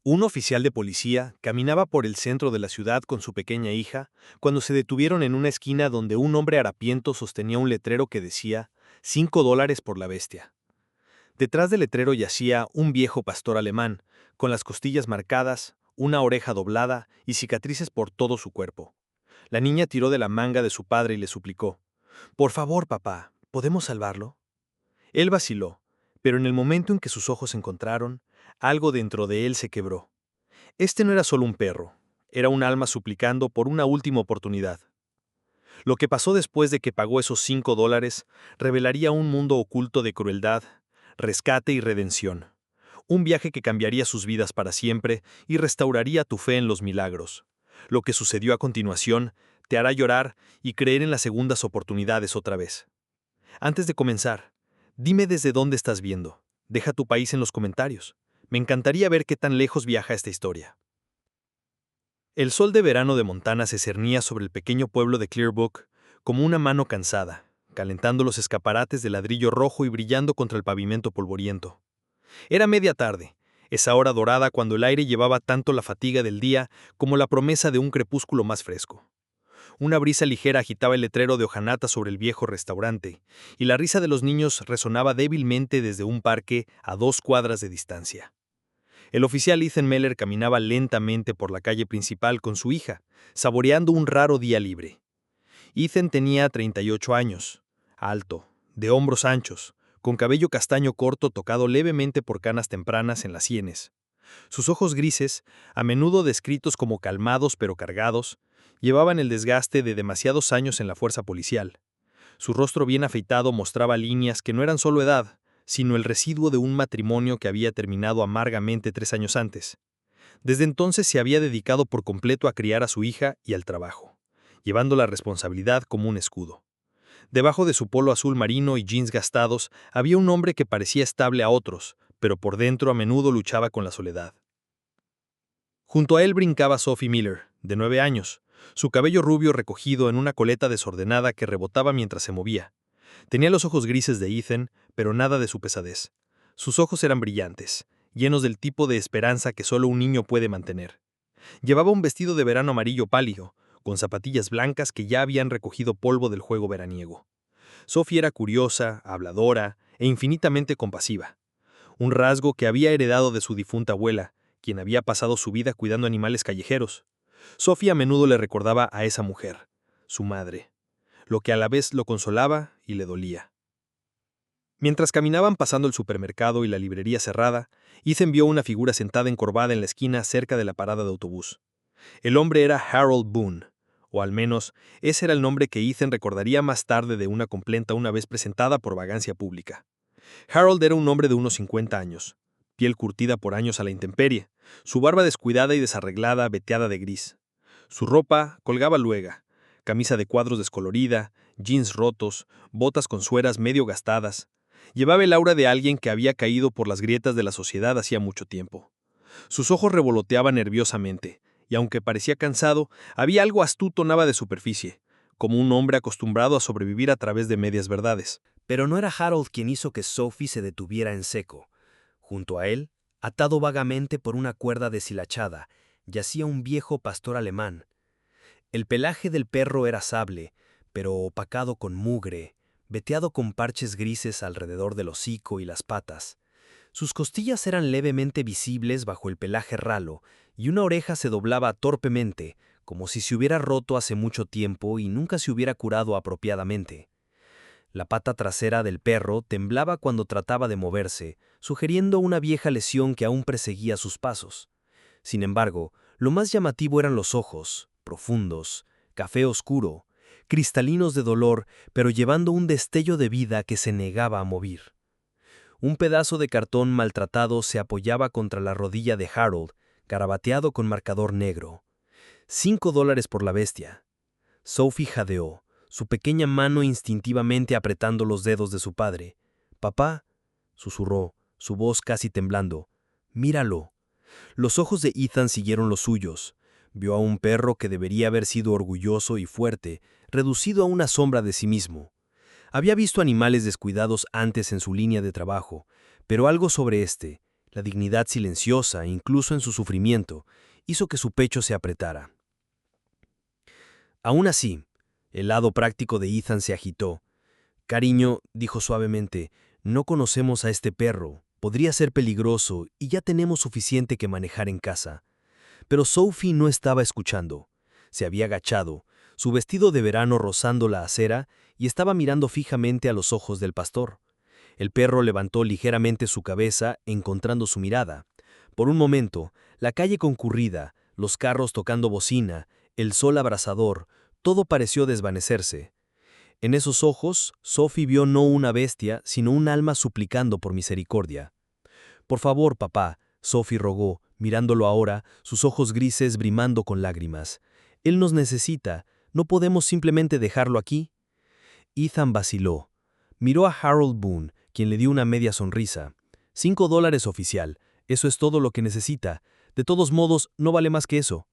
Un oficial de policía caminaba por el centro de la ciudad con su pequeña hija cuando se detuvieron en una esquina donde un hombre harapiento sostenía un letrero que decía $5 por la bestia. Detrás del letrero yacía un viejo pastor alemán, con las costillas marcadas, una oreja doblada y cicatrices por todo su cuerpo. La niña tiró de la manga de su padre y le suplicó: «Por favor, papá, ¿podemos salvarlo?». Él vaciló, pero en el momento en que sus ojos se encontraron, algo dentro de él se quebró. Este no era solo un perro, era un alma suplicando por una última oportunidad. Lo que pasó después de que pagó esos $5 revelaría un mundo oculto de crueldad, rescate y redención. Un viaje que cambiaría sus vidas para siempre y restauraría tu fe en los milagros. Lo que sucedió a continuación te hará llorar y creer en las segundas oportunidades otra vez. Antes de comenzar, dime desde dónde estás viendo. Deja tu país en los comentarios. Me encantaría ver qué tan lejos viaja esta historia. El sol de verano de Montana se cernía sobre el pequeño pueblo de Clearbrook como una mano cansada, calentando los escaparates de ladrillo rojo y brillando contra el pavimento polvoriento. Era media tarde, esa hora dorada cuando el aire llevaba tanto la fatiga del día como la promesa de un crepúsculo más fresco. Una brisa ligera agitaba el letrero de hojanata sobre el viejo restaurante, y la risa de los niños resonaba débilmente desde un parque a 2 cuadras de distancia. El oficial Ethan Meller caminaba lentamente por la calle principal con su hija, saboreando un raro día libre. Ethan tenía 38 años, alto, de hombros anchos, con cabello castaño corto tocado levemente por canas tempranas en las sienes. Sus ojos grises, a menudo descritos como calmados pero cargados, llevaban el desgaste de demasiados años en la fuerza policial. Su rostro bien afeitado mostraba líneas que no eran solo edad, sino el residuo de un matrimonio que había terminado amargamente 3 años antes. Desde entonces se había dedicado por completo a criar a su hija y al trabajo, llevando la responsabilidad como un escudo. Debajo de su polo azul marino y jeans gastados había un hombre que parecía estable a otros, pero por dentro a menudo luchaba con la soledad. Junto a él brincaba Sophie Miller, de 9 años, su cabello rubio recogido en una coleta desordenada que rebotaba mientras se movía. Tenía los ojos grises de Ethan, pero nada de su pesadez. Sus ojos eran brillantes, llenos del tipo de esperanza que solo un niño puede mantener. Llevaba un vestido de verano amarillo pálido, con zapatillas blancas que ya habían recogido polvo del juego veraniego. Sophie era curiosa, habladora e infinitamente compasiva, un rasgo que había heredado de su difunta abuela, quien había pasado su vida cuidando animales callejeros. Sophie a menudo le recordaba a esa mujer, su madre, lo que a la vez lo consolaba y le dolía. Mientras caminaban pasando el supermercado y la librería cerrada, Ethan vio una figura sentada encorvada en la esquina cerca de la parada de autobús. El hombre era Harold Boone, o al menos ese era el nombre que Ethan recordaría más tarde de una complaint una vez presentada por vagancia pública. Harold era un hombre de unos 50 años, piel curtida por años a la intemperie, su barba descuidada y desarreglada veteada de gris. Su ropa colgaba luega, camisa de cuadros descolorida, jeans rotos, botas con sueras medio gastadas. Llevaba el aura de alguien que había caído por las grietas de la sociedad hacía mucho tiempo. Sus ojos revoloteaban nerviosamente, y aunque parecía cansado, había algo astuto nada de superficie, como un hombre acostumbrado a sobrevivir a través de medias verdades. Pero no era Harold quien hizo que Sophie se detuviera en seco. Junto a él, atado vagamente por una cuerda deshilachada, yacía un viejo pastor alemán. El pelaje del perro era sable, pero opacado con mugre, veteado con parches grises alrededor del hocico y las patas. Sus costillas eran levemente visibles bajo el pelaje ralo, y una oreja se doblaba torpemente, como si se hubiera roto hace mucho tiempo y nunca se hubiera curado apropiadamente. La pata trasera del perro temblaba cuando trataba de moverse, sugiriendo una vieja lesión que aún perseguía sus pasos. Sin embargo, lo más llamativo eran los ojos, profundos, café oscuro, cristalinos de dolor, pero llevando un destello de vida que se negaba a mover. Un pedazo de cartón maltratado se apoyaba contra la rodilla de Harold, garabateado con marcador negro. $5 por la bestia. Sophie jadeó, su pequeña mano instintivamente apretando los dedos de su padre. «Papá», susurró, su voz casi temblando, «míralo». Los ojos de Ethan siguieron los suyos. Vio a un perro que debería haber sido orgulloso y fuerte, reducido a una sombra de sí mismo. Había visto animales descuidados antes en su línea de trabajo, pero algo sobre este, La dignidad silenciosa, incluso en su sufrimiento, hizo que su pecho se apretara. Aún así, el lado práctico de Ethan se agitó. «Cariño», dijo suavemente, «no conocemos a este perro. Podría ser peligroso y ya tenemos suficiente que manejar en casa». Pero Sophie no estaba escuchando. Se había agachado, su vestido de verano rozando la acera, y estaba mirando fijamente a los ojos del pastor. El perro levantó ligeramente su cabeza, encontrando su mirada. Por un momento, la calle concurrida, los carros tocando bocina, el sol abrasador, todo pareció desvanecerse. En esos ojos, Sophie vio no una bestia, sino un alma suplicando por misericordia. «Por favor, papá», Sophie rogó, mirándolo ahora, sus ojos grises brimando con lágrimas. «Él nos necesita. ¿No podemos simplemente dejarlo aquí?» Ethan vaciló. Miró a Harold Boone, quien le dio una media sonrisa. $5 oficial. Eso es todo lo que necesita. De todos modos, no vale más que eso.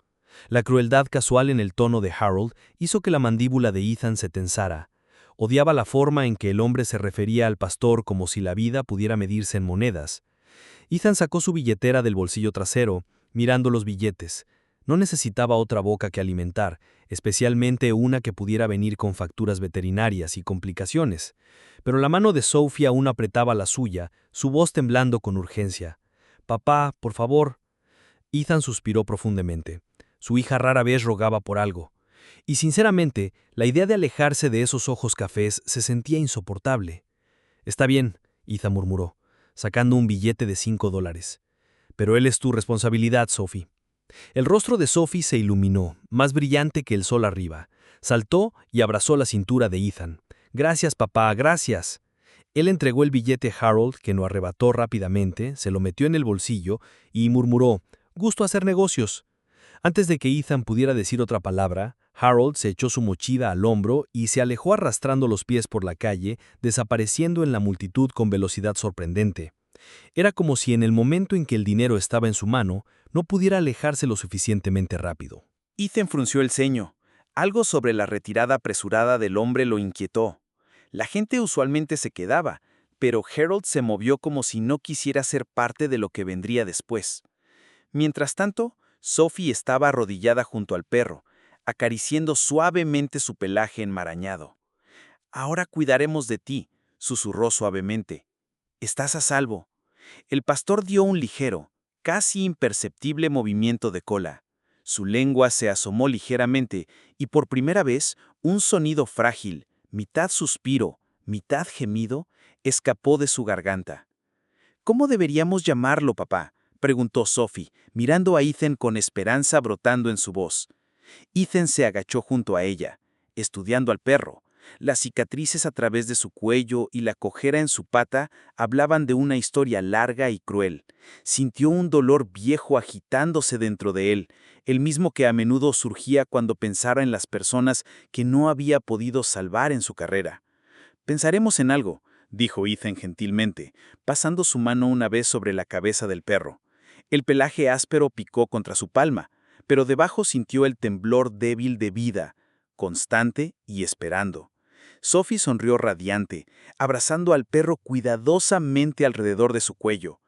La crueldad casual en el tono de Harold hizo que la mandíbula de Ethan se tensara. Odiaba la forma en que el hombre se refería al pastor como si la vida pudiera medirse en monedas. Ethan sacó su billetera del bolsillo trasero, mirando los billetes. No necesitaba otra boca que alimentar, especialmente una que pudiera venir con facturas veterinarias y complicaciones. Pero la mano de Sophie aún apretaba la suya, su voz temblando con urgencia. «Papá, por favor». Ethan suspiró profundamente. Su hija rara vez rogaba por algo. Y sinceramente, la idea de alejarse de esos ojos cafés se sentía insoportable. «Está bien», Ethan murmuró, sacando un billete de $5. «Pero él es tu responsabilidad, Sophie». El rostro de Sophie se iluminó, más brillante que el sol arriba. Saltó y abrazó la cintura de Ethan. «Gracias, papá, gracias». Él entregó el billete a Harold, que lo arrebató rápidamente, se lo metió en el bolsillo y murmuró: «Gusto hacer negocios». Antes de que Ethan pudiera decir otra palabra, Harold se echó su mochila al hombro y se alejó arrastrando los pies por la calle, desapareciendo en la multitud con velocidad sorprendente. Era como si en el momento en que el dinero estaba en su mano, no pudiera alejarse lo suficientemente rápido. Ethan frunció el ceño. Algo sobre la retirada apresurada del hombre lo inquietó. La gente usualmente se quedaba, pero Harold se movió como si no quisiera ser parte de lo que vendría después. Mientras tanto, Sophie estaba arrodillada junto al perro, acariciando suavemente su pelaje enmarañado. «Ahora cuidaremos de ti», susurró suavemente. «Estás a salvo». El pastor dio un ligero, casi imperceptible movimiento de cola. Su lengua se asomó ligeramente y por primera vez un sonido frágil, mitad suspiro, mitad gemido, escapó de su garganta. «¿Cómo deberíamos llamarlo, papá?», preguntó Sophie, mirando a Ethan con esperanza brotando en su voz. Ethan se agachó junto a ella, estudiando al perro. Las cicatrices a través de su cuello y la cojera en su pata hablaban de una historia larga y cruel. Sintió un dolor viejo agitándose dentro de él, el mismo que a menudo surgía cuando pensara en las personas que no había podido salvar en su carrera. «Pensaremos en algo», dijo Ethan gentilmente, pasando su mano una vez sobre la cabeza del perro. El pelaje áspero picó contra su palma, pero debajo sintió el temblor débil de vida, constante y esperando. Sophie sonrió radiante, abrazando al perro cuidadosamente alrededor de su cuello.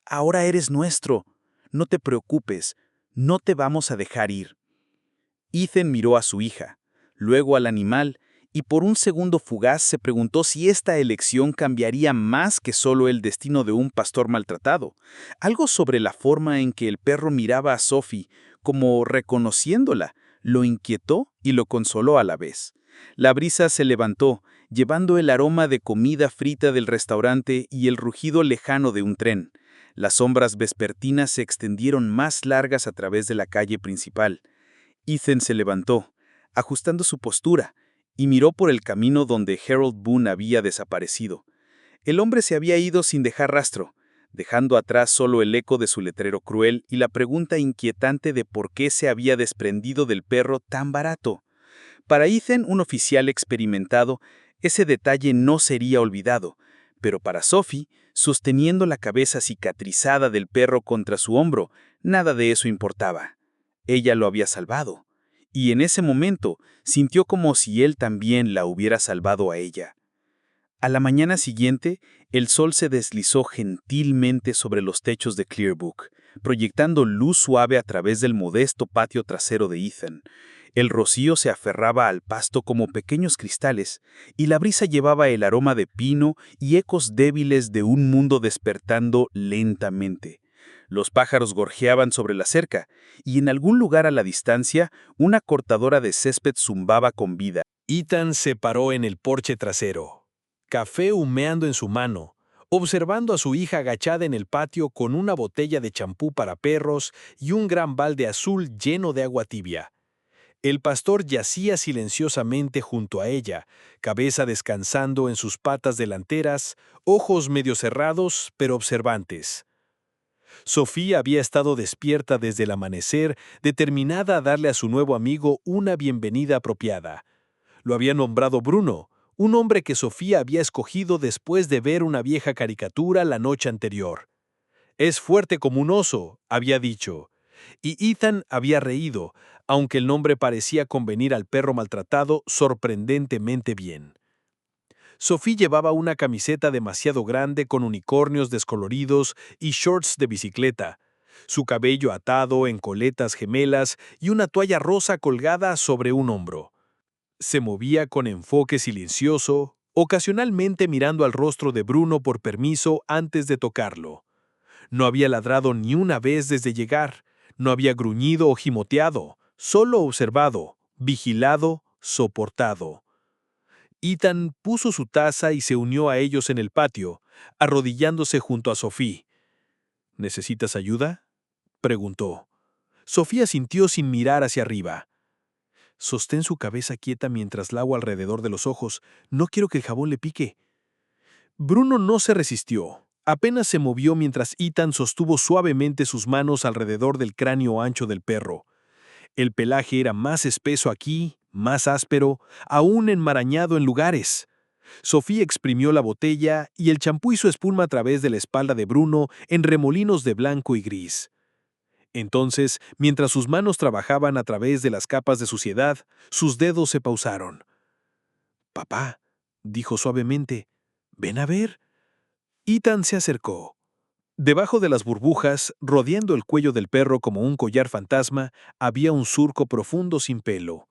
«Ahora eres nuestro. No te preocupes. No te vamos a dejar ir». Ethan miró a su hija, luego al animal, y por un segundo fugaz se preguntó si esta elección cambiaría más que solo el destino de un pastor maltratado. Algo sobre la forma en que el perro miraba a Sophie, como reconociéndola, lo inquietó y lo consoló a la vez. La brisa se levantó, llevando el aroma de comida frita del restaurante y el rugido lejano de un tren. Las sombras vespertinas se extendieron más largas a través de la calle principal. Ethan se levantó, ajustando su postura, y miró por el camino donde Harold Boone había desaparecido. El hombre se había ido sin dejar rastro, dejando atrás solo el eco de su letrero cruel y la pregunta inquietante de por qué se había desprendido del perro tan barato. Para Ethan, un oficial experimentado, ese detalle no sería olvidado, pero para Sophie, sosteniendo la cabeza cicatrizada del perro contra su hombro, nada de eso importaba. Ella lo había salvado, y en ese momento sintió como si él también la hubiera salvado a ella. A la mañana siguiente, el sol se deslizó gentilmente sobre los techos de Clearbrook, proyectando luz suave a través del modesto patio trasero de Ethan. El rocío se aferraba al pasto como pequeños cristales, y la brisa llevaba el aroma de pino y ecos débiles de un mundo despertando lentamente. Los pájaros gorjeaban sobre la cerca, y en algún lugar a la distancia, una cortadora de césped zumbaba con vida. Ethan se paró en el porche trasero, café humeando en su mano, observando a su hija agachada en el patio con una botella de champú para perros y un gran balde azul lleno de agua tibia. El pastor yacía silenciosamente junto a ella, cabeza descansando en sus patas delanteras, ojos medio cerrados pero observantes. Sofía había estado despierta desde el amanecer, determinada a darle a su nuevo amigo una bienvenida apropiada. Lo había nombrado Bruno, un hombre que Sofía había escogido después de ver una vieja caricatura la noche anterior. Es fuerte como un oso, había dicho. Y Ethan había reído, aunque el nombre parecía convenir al perro maltratado sorprendentemente bien. Sophie llevaba una camiseta demasiado grande con unicornios descoloridos y shorts de bicicleta, su cabello atado en coletas gemelas y una toalla rosa colgada sobre un hombro. Se movía con enfoque silencioso, ocasionalmente mirando al rostro de Bruno por permiso antes de tocarlo. No había ladrado ni una vez desde llegar, no había gruñido o gimoteado, solo observado, vigilado, soportado. Ethan puso su taza y se unió a ellos en el patio, arrodillándose junto a Sophie. ¿Necesitas ayuda?, preguntó. Sofía sintió sin mirar hacia arriba. Sostén su cabeza quieta mientras lavo alrededor de los ojos. No quiero que el jabón le pique. Bruno no se resistió. Apenas se movió mientras Ethan sostuvo suavemente sus manos alrededor del cráneo ancho del perro. El pelaje era más espeso aquí, más áspero, aún enmarañado en lugares. Sofía exprimió la botella y el champú hizo espuma a través de la espalda de Bruno en remolinos de blanco y gris. Entonces, mientras sus manos trabajaban a través de las capas de suciedad, sus dedos se pausaron. «Papá», dijo suavemente, «ven a ver». Ethan se acercó. Debajo de las burbujas, rodeando el cuello del perro como un collar fantasma, había un surco profundo sin pelo.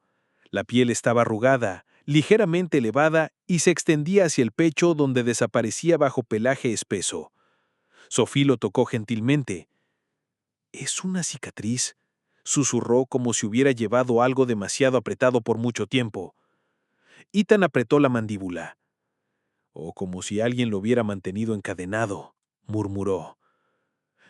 La piel estaba arrugada, ligeramente elevada y se extendía hacia el pecho donde desaparecía bajo pelaje espeso. Sophie lo tocó gentilmente. «Es una cicatriz», susurró como si hubiera llevado algo demasiado apretado por mucho tiempo. Ethan apretó la mandíbula. «O como si alguien lo hubiera mantenido encadenado», murmuró.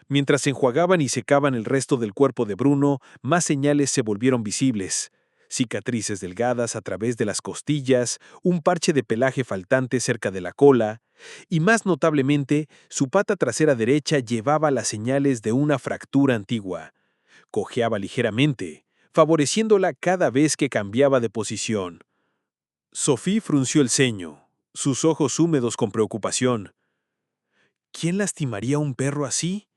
Mientras enjuagaban y secaban el resto del cuerpo de Bruno, más señales se volvieron visibles. Cicatrices delgadas a través de las costillas, un parche de pelaje faltante cerca de la cola, y más notablemente, su pata trasera derecha llevaba las señales de una fractura antigua. Cojeaba ligeramente, favoreciéndola cada vez que cambiaba de posición. Sophie frunció el ceño, sus ojos húmedos con preocupación. ¿Quién lastimaría a un perro así?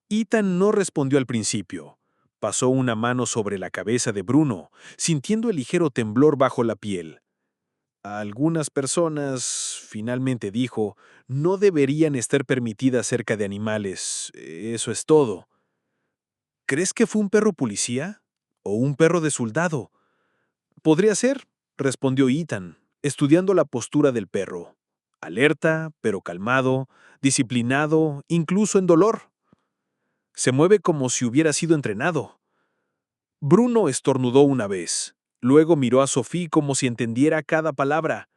Ethan no respondió al principio. Pasó una mano sobre la cabeza de Bruno, sintiendo el ligero temblor bajo la piel. Algunas personas, finalmente dijo, no deberían estar permitidas cerca de animales. Eso es todo. ¿Crees que fue un perro policía? ¿O un perro de soldado? Podría ser, respondió Ethan, estudiando la postura del perro. Alerta, pero calmado, disciplinado, incluso en dolor. Se mueve como si hubiera sido entrenado. Bruno estornudó una vez. Luego miró a Sophie como si entendiera cada palabra.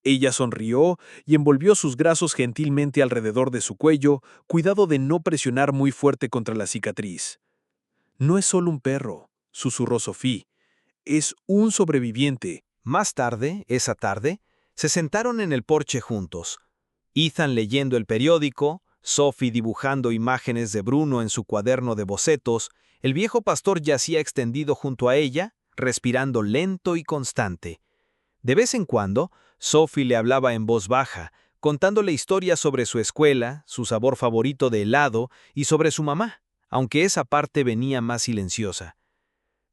Ella sonrió y envolvió sus brazos gentilmente alrededor de su cuello, cuidado de no presionar muy fuerte contra la cicatriz. «No es solo un perro», susurró Sophie. «Es un sobreviviente». Más tarde, esa tarde, se sentaron en el porche juntos. Ethan leyendo el periódico, Sophie dibujando imágenes de Bruno en su cuaderno de bocetos, el viejo pastor yacía extendido junto a ella, respirando lento y constante. De vez en cuando, Sophie le hablaba en voz baja, contándole historias sobre su escuela, su sabor favorito de helado y sobre su mamá, aunque esa parte venía más silenciosa.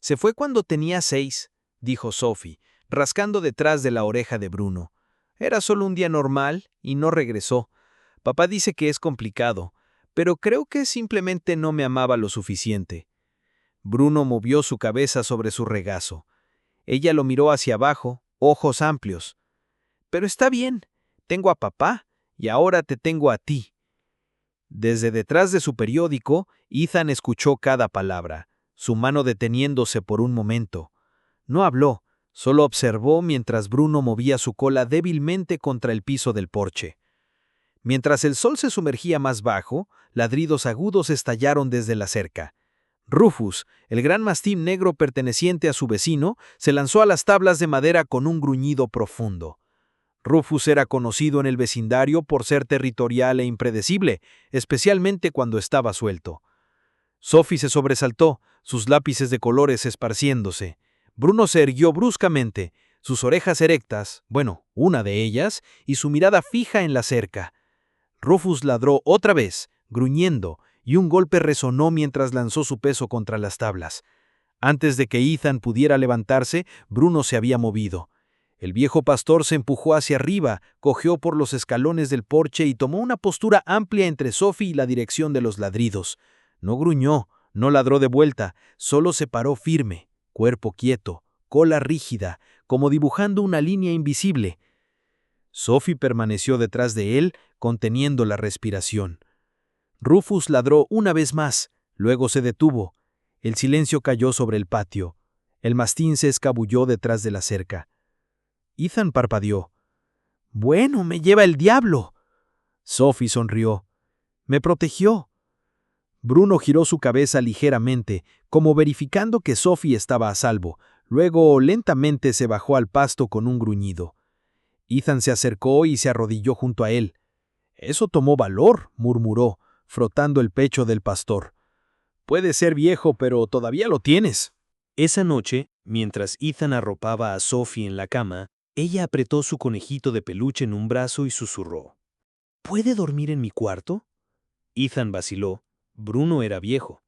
«Se fue cuando tenía 6», dijo Sophie, rascando detrás de la oreja de Bruno. Era solo un día normal y no regresó. Papá dice que es complicado, pero creo que simplemente no me amaba lo suficiente. Bruno movió su cabeza sobre su regazo. Ella lo miró hacia abajo, ojos amplios. Pero está bien, tengo a papá y ahora te tengo a ti. Desde detrás de su periódico, Ethan escuchó cada palabra, su mano deteniéndose por un momento. No habló, solo observó mientras Bruno movía su cola débilmente contra el piso del porche. Mientras el sol se sumergía más bajo, ladridos agudos estallaron desde la cerca. Rufus, el gran mastín negro perteneciente a su vecino, se lanzó a las tablas de madera con un gruñido profundo. Rufus era conocido en el vecindario por ser territorial e impredecible, especialmente cuando estaba suelto. Sophie se sobresaltó, sus lápices de colores esparciéndose. Bruno se irguió bruscamente, sus orejas erectas, bueno, una de ellas, y su mirada fija en la cerca. Rufus ladró otra vez, gruñendo, y un golpe resonó mientras lanzó su peso contra las tablas. Antes de que Ethan pudiera levantarse, Bruno se había movido. El viejo pastor se empujó hacia arriba, cojeó por los escalones del porche y tomó una postura amplia entre Sophie y la dirección de los ladridos. No gruñó, no ladró de vuelta, solo se paró firme, cuerpo quieto, cola rígida, como dibujando una línea invisible. Sophie permaneció detrás de él, conteniendo la respiración. Rufus ladró una vez más, luego se detuvo. El silencio cayó sobre el patio. El mastín se escabulló detrás de la cerca. Ethan parpadeó. «Bueno, me lleva el diablo». Sophie sonrió. «Me protegió». Bruno giró su cabeza ligeramente, como verificando que Sophie estaba a salvo. Luego lentamente se bajó al pasto con un gruñido. Ethan se acercó y se arrodilló junto a él. «Eso tomó valor», murmuró, frotando el pecho del pastor. «Puede ser viejo, pero todavía lo tienes». Esa noche, mientras Ethan arropaba a Sophie en la cama, ella apretó su conejito de peluche en un brazo y susurró. «¿Puede dormir en mi cuarto?» Ethan vaciló. Bruno era viejo.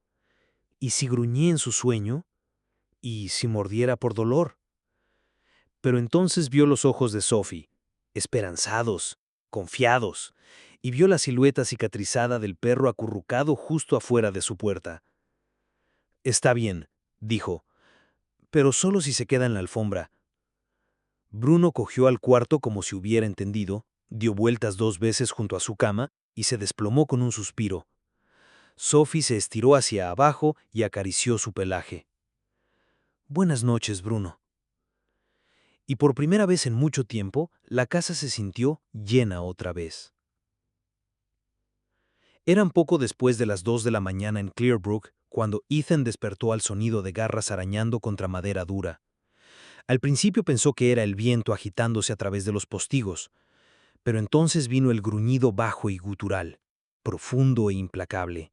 ¿Y si gruñía en su sueño? ¿Y si mordiera por dolor? Pero entonces vio los ojos de Sophie, esperanzados, confiados, y vio la silueta cicatrizada del perro acurrucado justo afuera de su puerta. «Está bien», dijo, «pero solo si se queda en la alfombra». Bruno cogió al cuarto como si hubiera entendido, dio vueltas 2 veces junto a su cama y se desplomó con un suspiro. Sophie se estiró hacia abajo y acarició su pelaje. «Buenas noches, Bruno». Y por primera vez en mucho tiempo, la casa se sintió llena otra vez. Eran poco después de las 2 de la mañana en Clearbrook cuando Ethan despertó al sonido de garras arañando contra madera dura. Al principio pensó que era el viento agitándose a través de los postigos, pero entonces vino el gruñido bajo y gutural, profundo e implacable.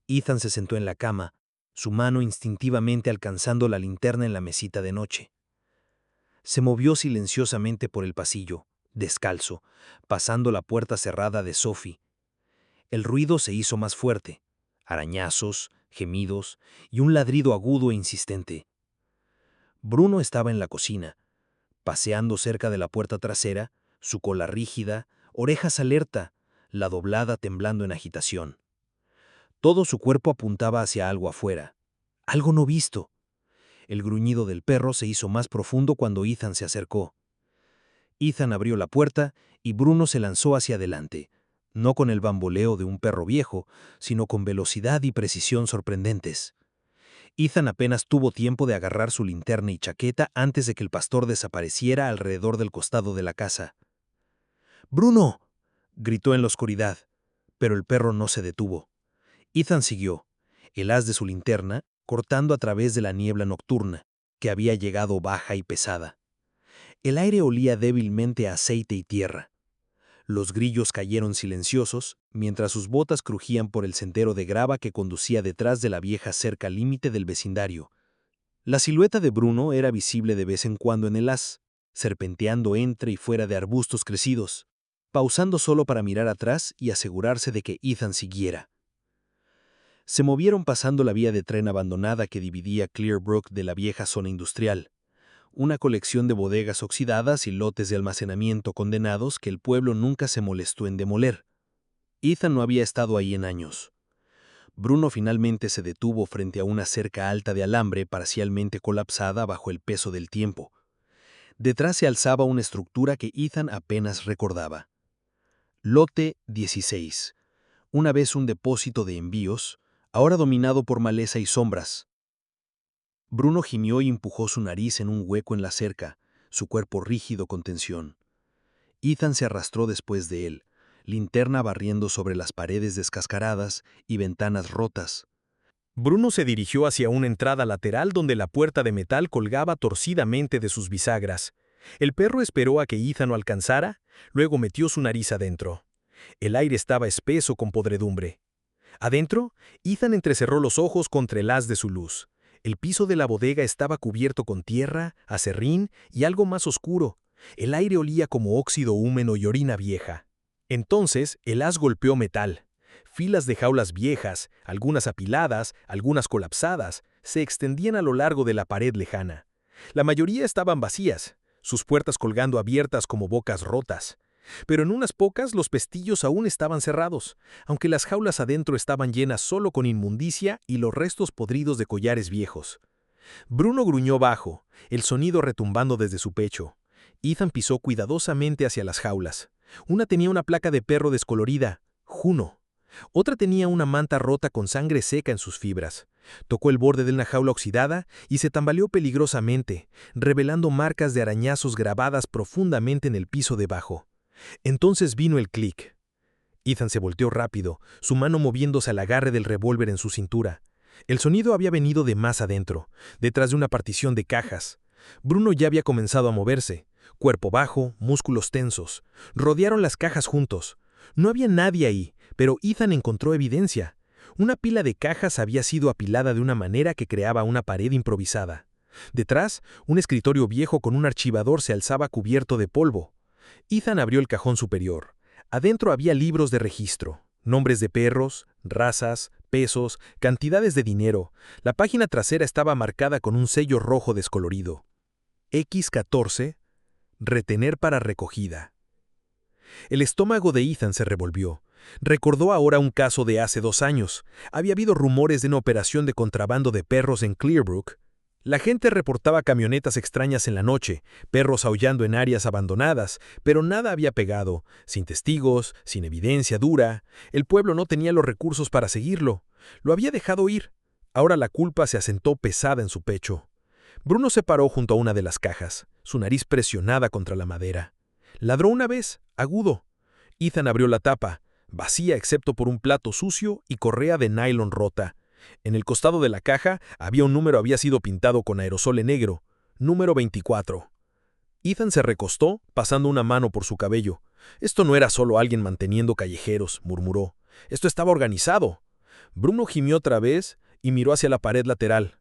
Ethan se sentó en la cama, su mano instintivamente alcanzando la linterna en la mesita de noche. Se movió silenciosamente por el pasillo, descalzo, pasando la puerta cerrada de Sophie. El ruido se hizo más fuerte, arañazos, gemidos y un ladrido agudo e insistente. Bruno estaba en la cocina, paseando cerca de la puerta trasera, su cola rígida, orejas alerta, la doblada temblando en agitación. Todo su cuerpo apuntaba hacia algo afuera, algo no visto. El gruñido del perro se hizo más profundo cuando Ethan se acercó. Ethan abrió la puerta y Bruno se lanzó hacia adelante, no con el bamboleo de un perro viejo, sino con velocidad y precisión sorprendentes. Ethan apenas tuvo tiempo de agarrar su linterna y chaqueta antes de que el pastor desapareciera alrededor del costado de la casa. «¡Bruno!», gritó en la oscuridad, pero el perro no se detuvo. Ethan siguió, el haz de su linterna cortando a través de la niebla nocturna, que había llegado baja y pesada. El aire olía débilmente a aceite y tierra. Los grillos cayeron silenciosos, mientras sus botas crujían por el sendero de grava que conducía detrás de la vieja cerca límite del vecindario. La silueta de Bruno era visible de vez en cuando en el haz, serpenteando entre y fuera de arbustos crecidos, pausando solo para mirar atrás y asegurarse de que Ethan siguiera. Se movieron pasando la vía de tren abandonada que dividía Clearbrook de la vieja zona industrial. una colección de bodegas oxidadas y lotes de almacenamiento condenados que el pueblo nunca se molestó en demoler. Ethan no había estado ahí en años. Bruno finalmente se detuvo frente a una cerca alta de alambre parcialmente colapsada bajo el peso del tiempo. Detrás se alzaba una estructura que Ethan apenas recordaba. Lote 16. Una vez un depósito de envíos, ahora dominado por maleza y sombras. Bruno gimió y empujó su nariz en un hueco en la cerca, su cuerpo rígido con tensión. Ethan se arrastró después de él, linterna barriendo sobre las paredes descascaradas y ventanas rotas. Bruno se dirigió hacia una entrada lateral donde la puerta de metal colgaba torcidamente de sus bisagras. El perro esperó a que Ethan lo alcanzara, luego metió su nariz adentro. El aire estaba espeso con podredumbre. Adentro, Ethan entrecerró los ojos contra el haz de su luz. El piso de la bodega estaba cubierto con tierra, acerrín y algo más oscuro. El aire olía como óxido húmedo y orina vieja. Entonces, el haz golpeó metal. Filas de jaulas viejas, algunas apiladas, algunas colapsadas, se extendían a lo largo de la pared lejana. La mayoría estaban vacías, sus puertas colgando abiertas como bocas rotas. Pero en unas pocas los pestillos aún estaban cerrados, aunque las jaulas adentro estaban llenas solo con inmundicia y los restos podridos de collares viejos. Bruno gruñó bajo, el sonido retumbando desde su pecho. Ethan pisó cuidadosamente hacia las jaulas. Una tenía una placa de perro descolorida, Juno. Otra tenía una manta rota con sangre seca en sus fibras. Tocó el borde de una jaula oxidada y se tambaleó peligrosamente, revelando marcas de arañazos grabadas profundamente en el piso debajo. Entonces vino el clic. Ethan se volteó rápido, su mano moviéndose al agarre del revólver en su cintura. El sonido había venido de más adentro, detrás de una partición de cajas. Bruno ya había comenzado a moverse. Cuerpo bajo, músculos tensos. Rodearon las cajas juntos. No había nadie ahí, pero Ethan encontró evidencia. Una pila de cajas había sido apilada de una manera que creaba una pared improvisada. Detrás, un escritorio viejo con un archivador se alzaba cubierto de polvo. Ethan abrió el cajón superior. Adentro había libros de registro, nombres de perros, razas, pesos, cantidades de dinero. La página trasera estaba marcada con un sello rojo descolorido. X14, retener para recogida. El estómago de Ethan se revolvió. Recordó ahora un caso de hace 2 años. Había habido rumores de una operación de contrabando de perros en Clearbrook. La gente reportaba camionetas extrañas en la noche, perros aullando en áreas abandonadas, pero nada había pegado, sin testigos, sin evidencia dura. El pueblo no tenía los recursos para seguirlo. Lo había dejado ir. Ahora la culpa se asentó pesada en su pecho. Bruno se paró junto a una de las cajas, su nariz presionada contra la madera. Ladró una vez, agudo. Ethan abrió la tapa, vacía excepto por un plato sucio y correa de nylon rota. En el costado de la caja había un número había sido pintado con aerosol en negro, número 24. Ethan se recostó, pasando una mano por su cabello. Esto no era solo alguien manteniendo callejeros, murmuró. Esto estaba organizado. Bruno gimió otra vez y miró hacia la pared lateral.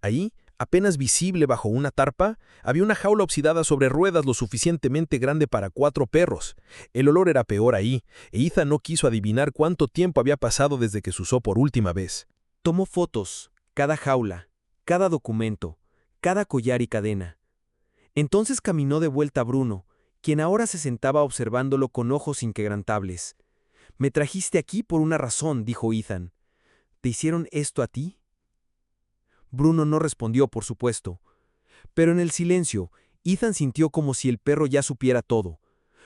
Ahí, apenas visible bajo una tarpa, había una jaula oxidada sobre ruedas lo suficientemente grande para 4 perros. El olor era peor ahí, e Ethan no quiso adivinar cuánto tiempo había pasado desde que se usó por última vez. Tomó fotos, cada jaula, cada documento, cada collar y cadena. Entonces caminó de vuelta a Bruno, quien ahora se sentaba observándolo con ojos inquebrantables. «Me trajiste aquí por una razón», dijo Ethan. «¿Te hicieron esto a ti?» Bruno no respondió, por supuesto. Pero en el silencio, Ethan sintió como si el perro ya supiera todo.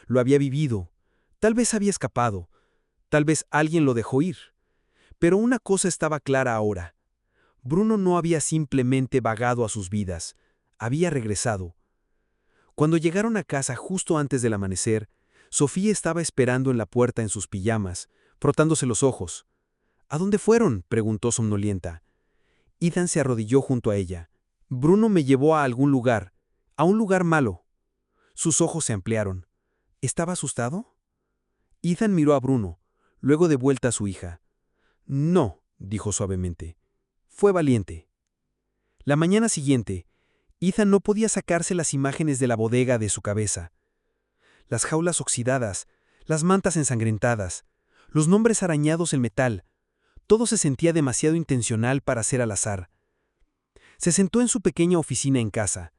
Lo había vivido. Tal vez había escapado. Tal vez alguien lo dejó ir. Pero una cosa estaba clara ahora. Bruno no había simplemente vagado a sus vidas. Había regresado. Cuando llegaron a casa justo antes del amanecer, Sofía estaba esperando en la puerta en sus pijamas, frotándose los ojos. «¿A dónde fueron?», preguntó somnolienta. Ethan se arrodilló junto a ella. «Bruno me llevó a algún lugar, a un lugar malo». Sus ojos se ampliaron. ¿Estaba asustado? Ethan miró a Bruno, luego de vuelta a su hija. «No», dijo suavemente. «Fue valiente». La mañana siguiente, Ethan no podía sacarse las imágenes de la bodega de su cabeza. Las jaulas oxidadas, las mantas ensangrentadas, los nombres arañados en metal, todo se sentía demasiado intencional para ser al azar. Se sentó en su pequeña oficina en casa.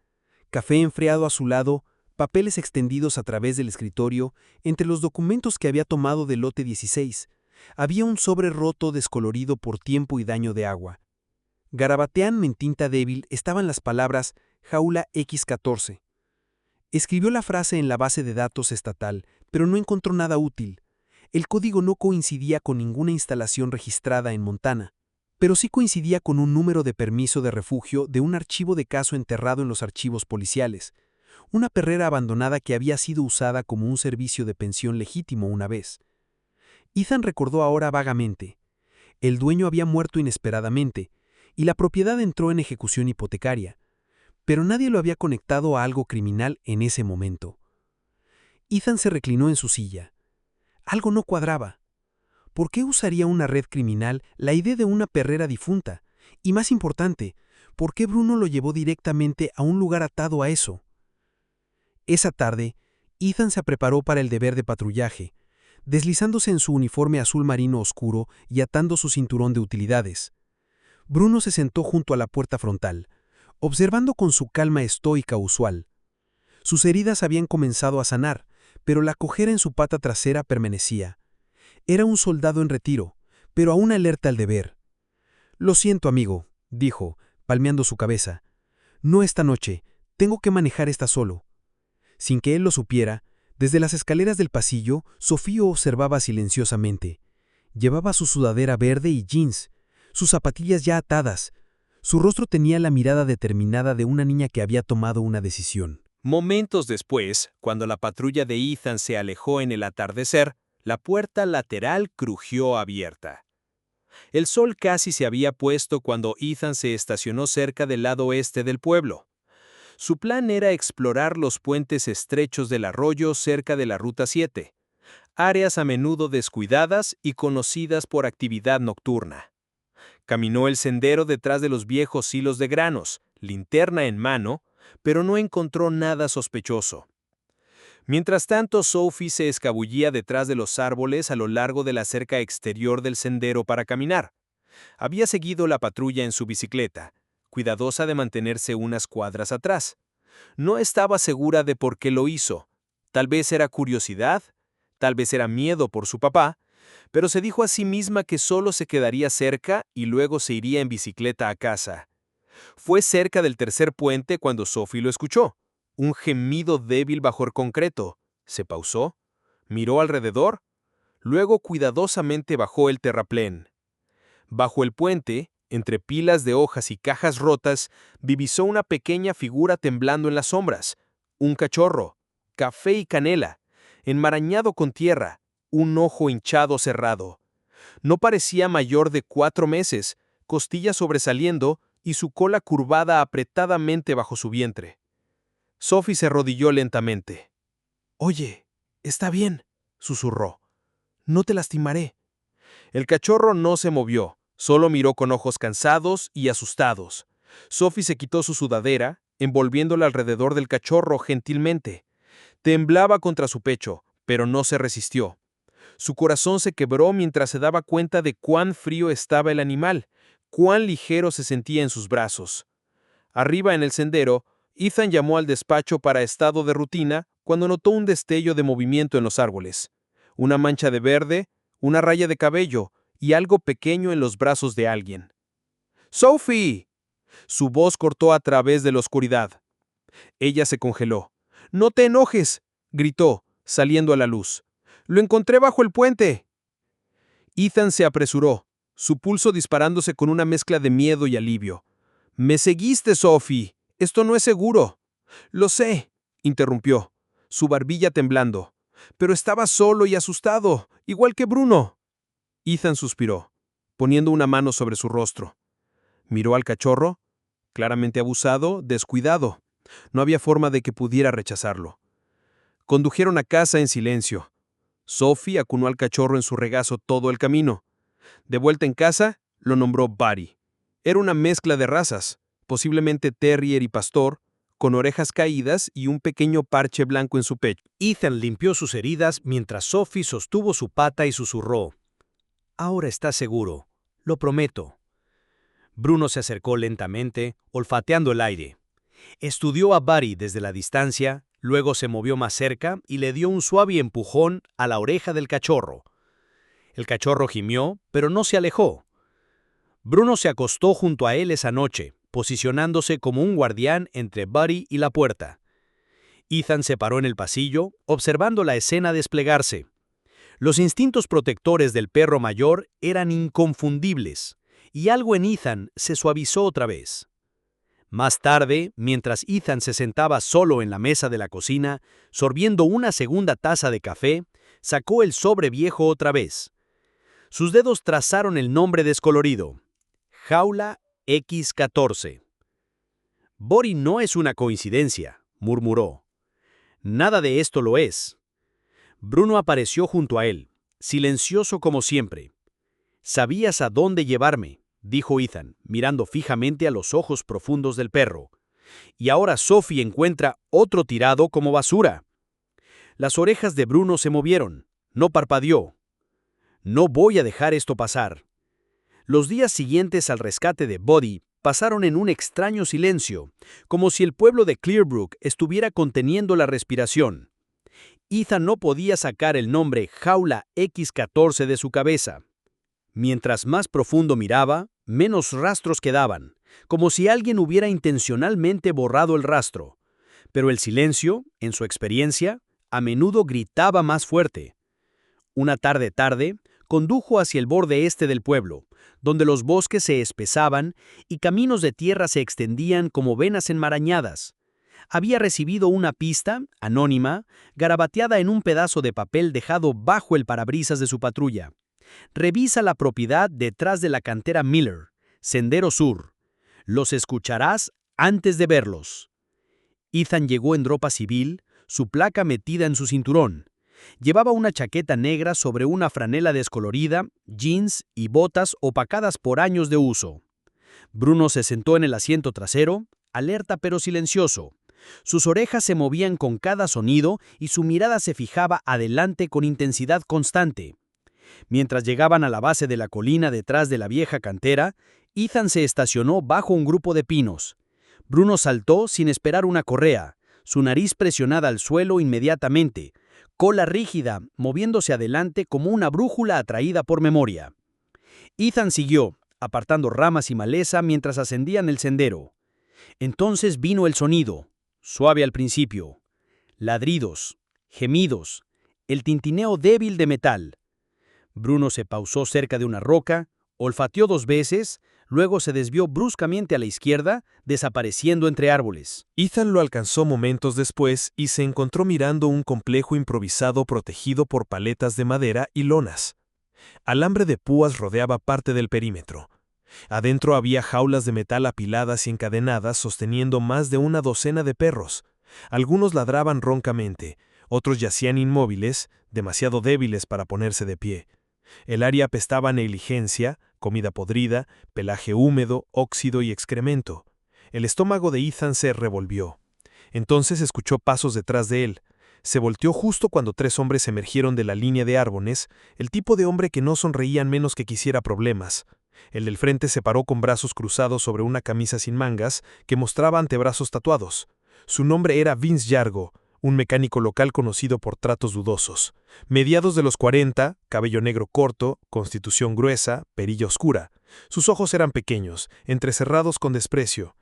café enfriado a su lado, papeles extendidos a través del escritorio, entre los documentos que había tomado del lote 16. Había un sobre roto descolorido por tiempo y daño de agua. Garabateando en tinta débil estaban las palabras jaula X14. Escribió la frase en la base de datos estatal, pero no encontró nada útil. El código no coincidía con ninguna instalación registrada en Montana, pero sí coincidía con un número de permiso de refugio de un archivo de caso enterrado en los archivos policiales, una perrera abandonada que había sido usada como un servicio de pensión legítimo una vez. Ethan recordó ahora vagamente. El dueño había muerto inesperadamente, y la propiedad entró en ejecución hipotecaria, pero nadie lo había conectado a algo criminal en ese momento. Ethan se reclinó en su silla. Algo no cuadraba. ¿Por qué usaría una red criminal la idea de una perrera difunta? Y más importante, ¿por qué Bruno lo llevó directamente a un lugar atado a eso? Esa tarde, Ethan se preparó para el deber de patrullaje, deslizándose en su uniforme azul marino oscuro y atando su cinturón de utilidades. Bruno se sentó junto a la puerta frontal, observando con su calma estoica usual. Sus heridas habían comenzado a sanar, pero la cojera en su pata trasera permanecía. Era un soldado en retiro, pero aún alerta al deber. «Lo siento, amigo», dijo, palmeando su cabeza. «No esta noche, tengo que manejar esta solo». Sin que él lo supiera, desde las escaleras del pasillo, Sofío observaba silenciosamente. Llevaba su sudadera verde y jeans, sus zapatillas ya atadas. Su rostro tenía la mirada determinada de una niña que había tomado una decisión. Momentos después, cuando la patrulla de Ethan se alejó en el atardecer, la puerta lateral crujió abierta. El sol casi se había puesto cuando Ethan se estacionó cerca del lado oeste del pueblo. Su plan era explorar los puentes estrechos del arroyo cerca de la Ruta 7, áreas a menudo descuidadas y conocidas por actividad nocturna. Caminó el sendero detrás de los viejos silos de granos, linterna en mano, pero no encontró nada sospechoso. Mientras tanto, Sophie se escabullía detrás de los árboles a lo largo de la cerca exterior del sendero para caminar. Había seguido la patrulla en su bicicleta, cuidadosa de mantenerse unas cuadras atrás. No estaba segura de por qué lo hizo. Tal vez era curiosidad, tal vez era miedo por su papá, pero se dijo a sí misma que solo se quedaría cerca y luego se iría en bicicleta a casa. Fue cerca del tercer puente cuando Sophie lo escuchó. Un gemido débil bajo el concreto. Se pausó, miró alrededor, luego cuidadosamente bajó el terraplén. Bajo el puente, entre pilas de hojas y cajas rotas, divisó una pequeña figura temblando en las sombras. Un cachorro, café y canela, enmarañado con tierra, un ojo hinchado cerrado. No parecía mayor de 4 meses, costillas sobresaliendo y su cola curvada apretadamente bajo su vientre. Sophie se arrodilló lentamente. «Oye, está bien», susurró. «No te lastimaré». El cachorro no se movió, solo miró con ojos cansados y asustados. Sophie se quitó su sudadera, envolviéndola alrededor del cachorro gentilmente. Temblaba contra su pecho, pero no se resistió. Su corazón se quebró mientras se daba cuenta de cuán frío estaba el animal, cuán ligero se sentía en sus brazos. Arriba en el sendero, Ethan llamó al despacho para estado de rutina cuando notó un destello de movimiento en los árboles. Una mancha de verde, una raya de cabello y algo pequeño en los brazos de alguien. ¡Sophie! Su voz cortó a través de la oscuridad. Ella se congeló. «¡No te enojes!», gritó, saliendo a la luz. «Lo encontré bajo el puente». Ethan se apresuró, su pulso disparándose con una mezcla de miedo y alivio. «Me seguiste, Sophie. Esto no es seguro». «Lo sé», interrumpió, su barbilla temblando. «Pero estaba solo y asustado, igual que Bruno». Ethan suspiró, poniendo una mano sobre su rostro. Miró al cachorro, claramente abusado, descuidado. No había forma de que pudiera rechazarlo. Condujeron a casa en silencio. Sophie acunó al cachorro en su regazo todo el camino. De vuelta en casa, lo nombró Buddy. Era una mezcla de razas, posiblemente terrier y pastor, con orejas caídas y un pequeño parche blanco en su pecho. Ethan limpió sus heridas mientras Sophie sostuvo su pata y susurró. «Ahora estás seguro, lo prometo». Bruno se acercó lentamente, olfateando el aire. Estudió a Buddy desde la distancia, luego se movió más cerca y le dio un suave empujón a la oreja del cachorro. El cachorro gimió, pero no se alejó. Bruno se acostó junto a él esa noche, posicionándose como un guardián entre Buddy y la puerta. Ethan se paró en el pasillo, observando la escena desplegarse. Los instintos protectores del perro mayor eran inconfundibles, y algo en Ethan se suavizó otra vez. Más tarde, mientras Ethan se sentaba solo en la mesa de la cocina, sorbiendo una segunda taza de café, sacó el sobre viejo otra vez. Sus dedos trazaron el nombre descolorido: Jaula X14. «Buddy no es una coincidencia», murmuró. «Nada de esto lo es». Bruno apareció junto a él, silencioso como siempre. «Sabías a dónde llevarme», dijo Ethan, mirando fijamente a los ojos profundos del perro. «Y ahora Sophie encuentra otro tirado como basura». Las orejas de Bruno se movieron. No parpadeó. «No voy a dejar esto pasar». Los días siguientes al rescate de Buddy pasaron en un extraño silencio, como si el pueblo de Clearbrook estuviera conteniendo la respiración. Ethan no podía sacar el nombre Jaula X14 de su cabeza. Mientras más profundo miraba, menos rastros quedaban, como si alguien hubiera intencionalmente borrado el rastro. Pero el silencio, en su experiencia, a menudo gritaba más fuerte. Una tarde, condujo hacia el borde este del pueblo, donde los bosques se espesaban y caminos de tierra se extendían como venas enmarañadas. Había recibido una pista, anónima, garabateada en un pedazo de papel dejado bajo el parabrisas de su patrulla. «Revisa la propiedad detrás de la cantera Miller, Sendero Sur. Los escucharás antes de verlos». Ethan llegó en ropa civil, su placa metida en su cinturón. Llevaba una chaqueta negra sobre una franela descolorida, jeans y botas opacadas por años de uso. Bruno se sentó en el asiento trasero, alerta pero silencioso. Sus orejas se movían con cada sonido y su mirada se fijaba adelante con intensidad constante. Mientras llegaban a la base de la colina detrás de la vieja cantera, Ethan se estacionó bajo un grupo de pinos. Bruno saltó sin esperar una correa, su nariz presionada al suelo inmediatamente, cola rígida, moviéndose adelante como una brújula atraída por memoria. Ethan siguió, apartando ramas y maleza mientras ascendían el sendero. Entonces vino el sonido, suave al principio. Ladridos, gemidos, el tintineo débil de metal. Bruno se pausó cerca de una roca, olfateó 2 veces, luego se desvió bruscamente a la izquierda, desapareciendo entre árboles. Ethan lo alcanzó momentos después y se encontró mirando un complejo improvisado protegido por paletas de madera y lonas. Alambre de púas rodeaba parte del perímetro. Adentro había jaulas de metal apiladas y encadenadas sosteniendo más de una docena de perros. Algunos ladraban roncamente, otros yacían inmóviles, demasiado débiles para ponerse de pie. El área apestaba a negligencia, comida podrida, pelaje húmedo, óxido y excremento. El estómago de Ethan se revolvió. Entonces escuchó pasos detrás de él. Se volteó justo cuando 3 hombres emergieron de la línea de árboles, el tipo de hombre que no sonreían menos que quisiera problemas. El del frente se paró con brazos cruzados sobre una camisa sin mangas que mostraba antebrazos tatuados. Su nombre era Vince Yargo, un mecánico local conocido por tratos dudosos. Mediados de los 40, cabello negro corto, constitución gruesa, perilla oscura. Sus ojos eran pequeños, entrecerrados con desprecio.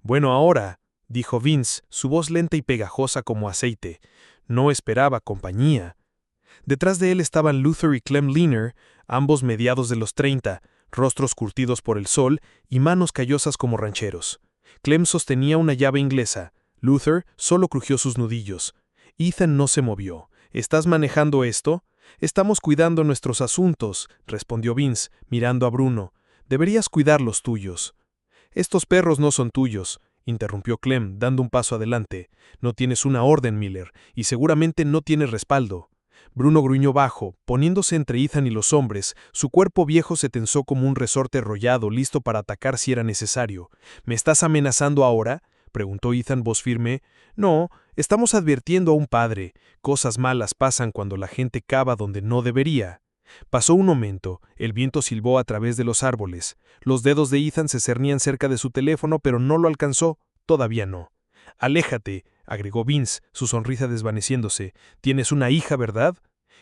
«Bueno, ahora», dijo Vince, su voz lenta y pegajosa como aceite. No esperaba compañía. Detrás de él estaban Luther y Clem Liner, ambos mediados de los 30, rostros curtidos por el sol y manos callosas como rancheros. Clem sostenía una llave inglesa. Luther solo crujió sus nudillos. Ethan no se movió. «¿Estás manejando esto?» «Estamos cuidando nuestros asuntos», respondió Vince, mirando a Bruno. «Deberías cuidar los tuyos». «Estos perros no son tuyos», interrumpió Clem, dando un paso adelante. «No tienes una orden, Miller, y seguramente no tienes respaldo». Bruno gruñó bajo, poniéndose entre Ethan y los hombres. Su cuerpo viejo se tensó como un resorte enrollado, listo para atacar si era necesario. «¿Me estás amenazando ahora?», preguntó Ethan, voz firme. «No, estamos advirtiendo a un padre. Cosas malas pasan cuando la gente cava donde no debería». Pasó un momento, el viento silbó a través de los árboles. Los dedos de Ethan se cernían cerca de su teléfono, pero no lo alcanzó. Todavía no. Aléjate, agregó Vince, su sonrisa desvaneciéndose. Tienes una hija, ¿verdad?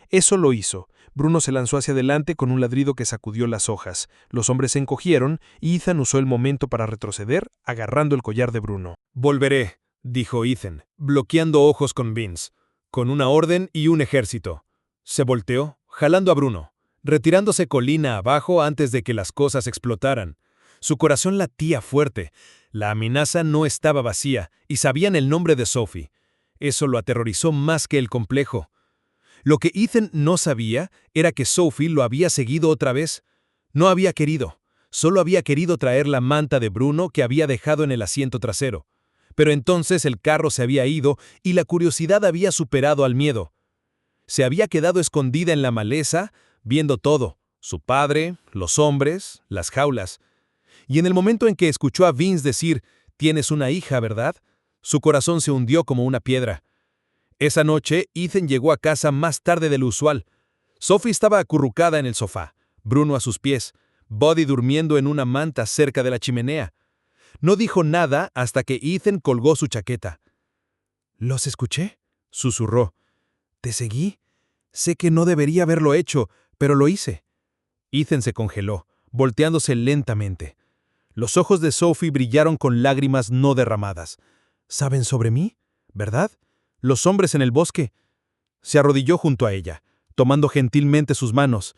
Eso lo hizo. Bruno se lanzó hacia adelante con un ladrido que sacudió las hojas. Los hombres se encogieron y Ethan usó el momento para retroceder, agarrando el collar de Bruno. Volveré, dijo Ethan, bloqueando ojos con Vince, con una orden y un ejército. Se volteó, jalando a Bruno, retirándose colina abajo antes de que las cosas explotaran. Su corazón latía fuerte. La amenaza no estaba vacía y sabían el nombre de Sophie. Eso lo aterrorizó más que el complejo. Lo que Ethan no sabía era que Sophie lo había seguido otra vez. No había querido, solo había querido traer la manta de Bruno que había dejado en el asiento trasero. Pero entonces el carro se había ido y la curiosidad había superado al miedo. Se había quedado escondida en la maleza, viendo todo, su padre, los hombres, las jaulas. Y en el momento en que escuchó a Vince decir, «Tienes una hija, ¿verdad?», su corazón se hundió como una piedra. Esa noche, Ethan llegó a casa más tarde de lo usual. Sophie estaba acurrucada en el sofá, Bruno a sus pies, Buddy durmiendo en una manta cerca de la chimenea. No dijo nada hasta que Ethan colgó su chaqueta. «¿Los escuché?», susurró. «¿Te seguí? Sé que no debería haberlo hecho, pero lo hice». Ethan se congeló, volteándose lentamente. Los ojos de Sophie brillaron con lágrimas no derramadas. «¿Saben sobre mí? ¿Verdad? Los hombres en el bosque». Se arrodilló junto a ella, tomando gentilmente sus manos.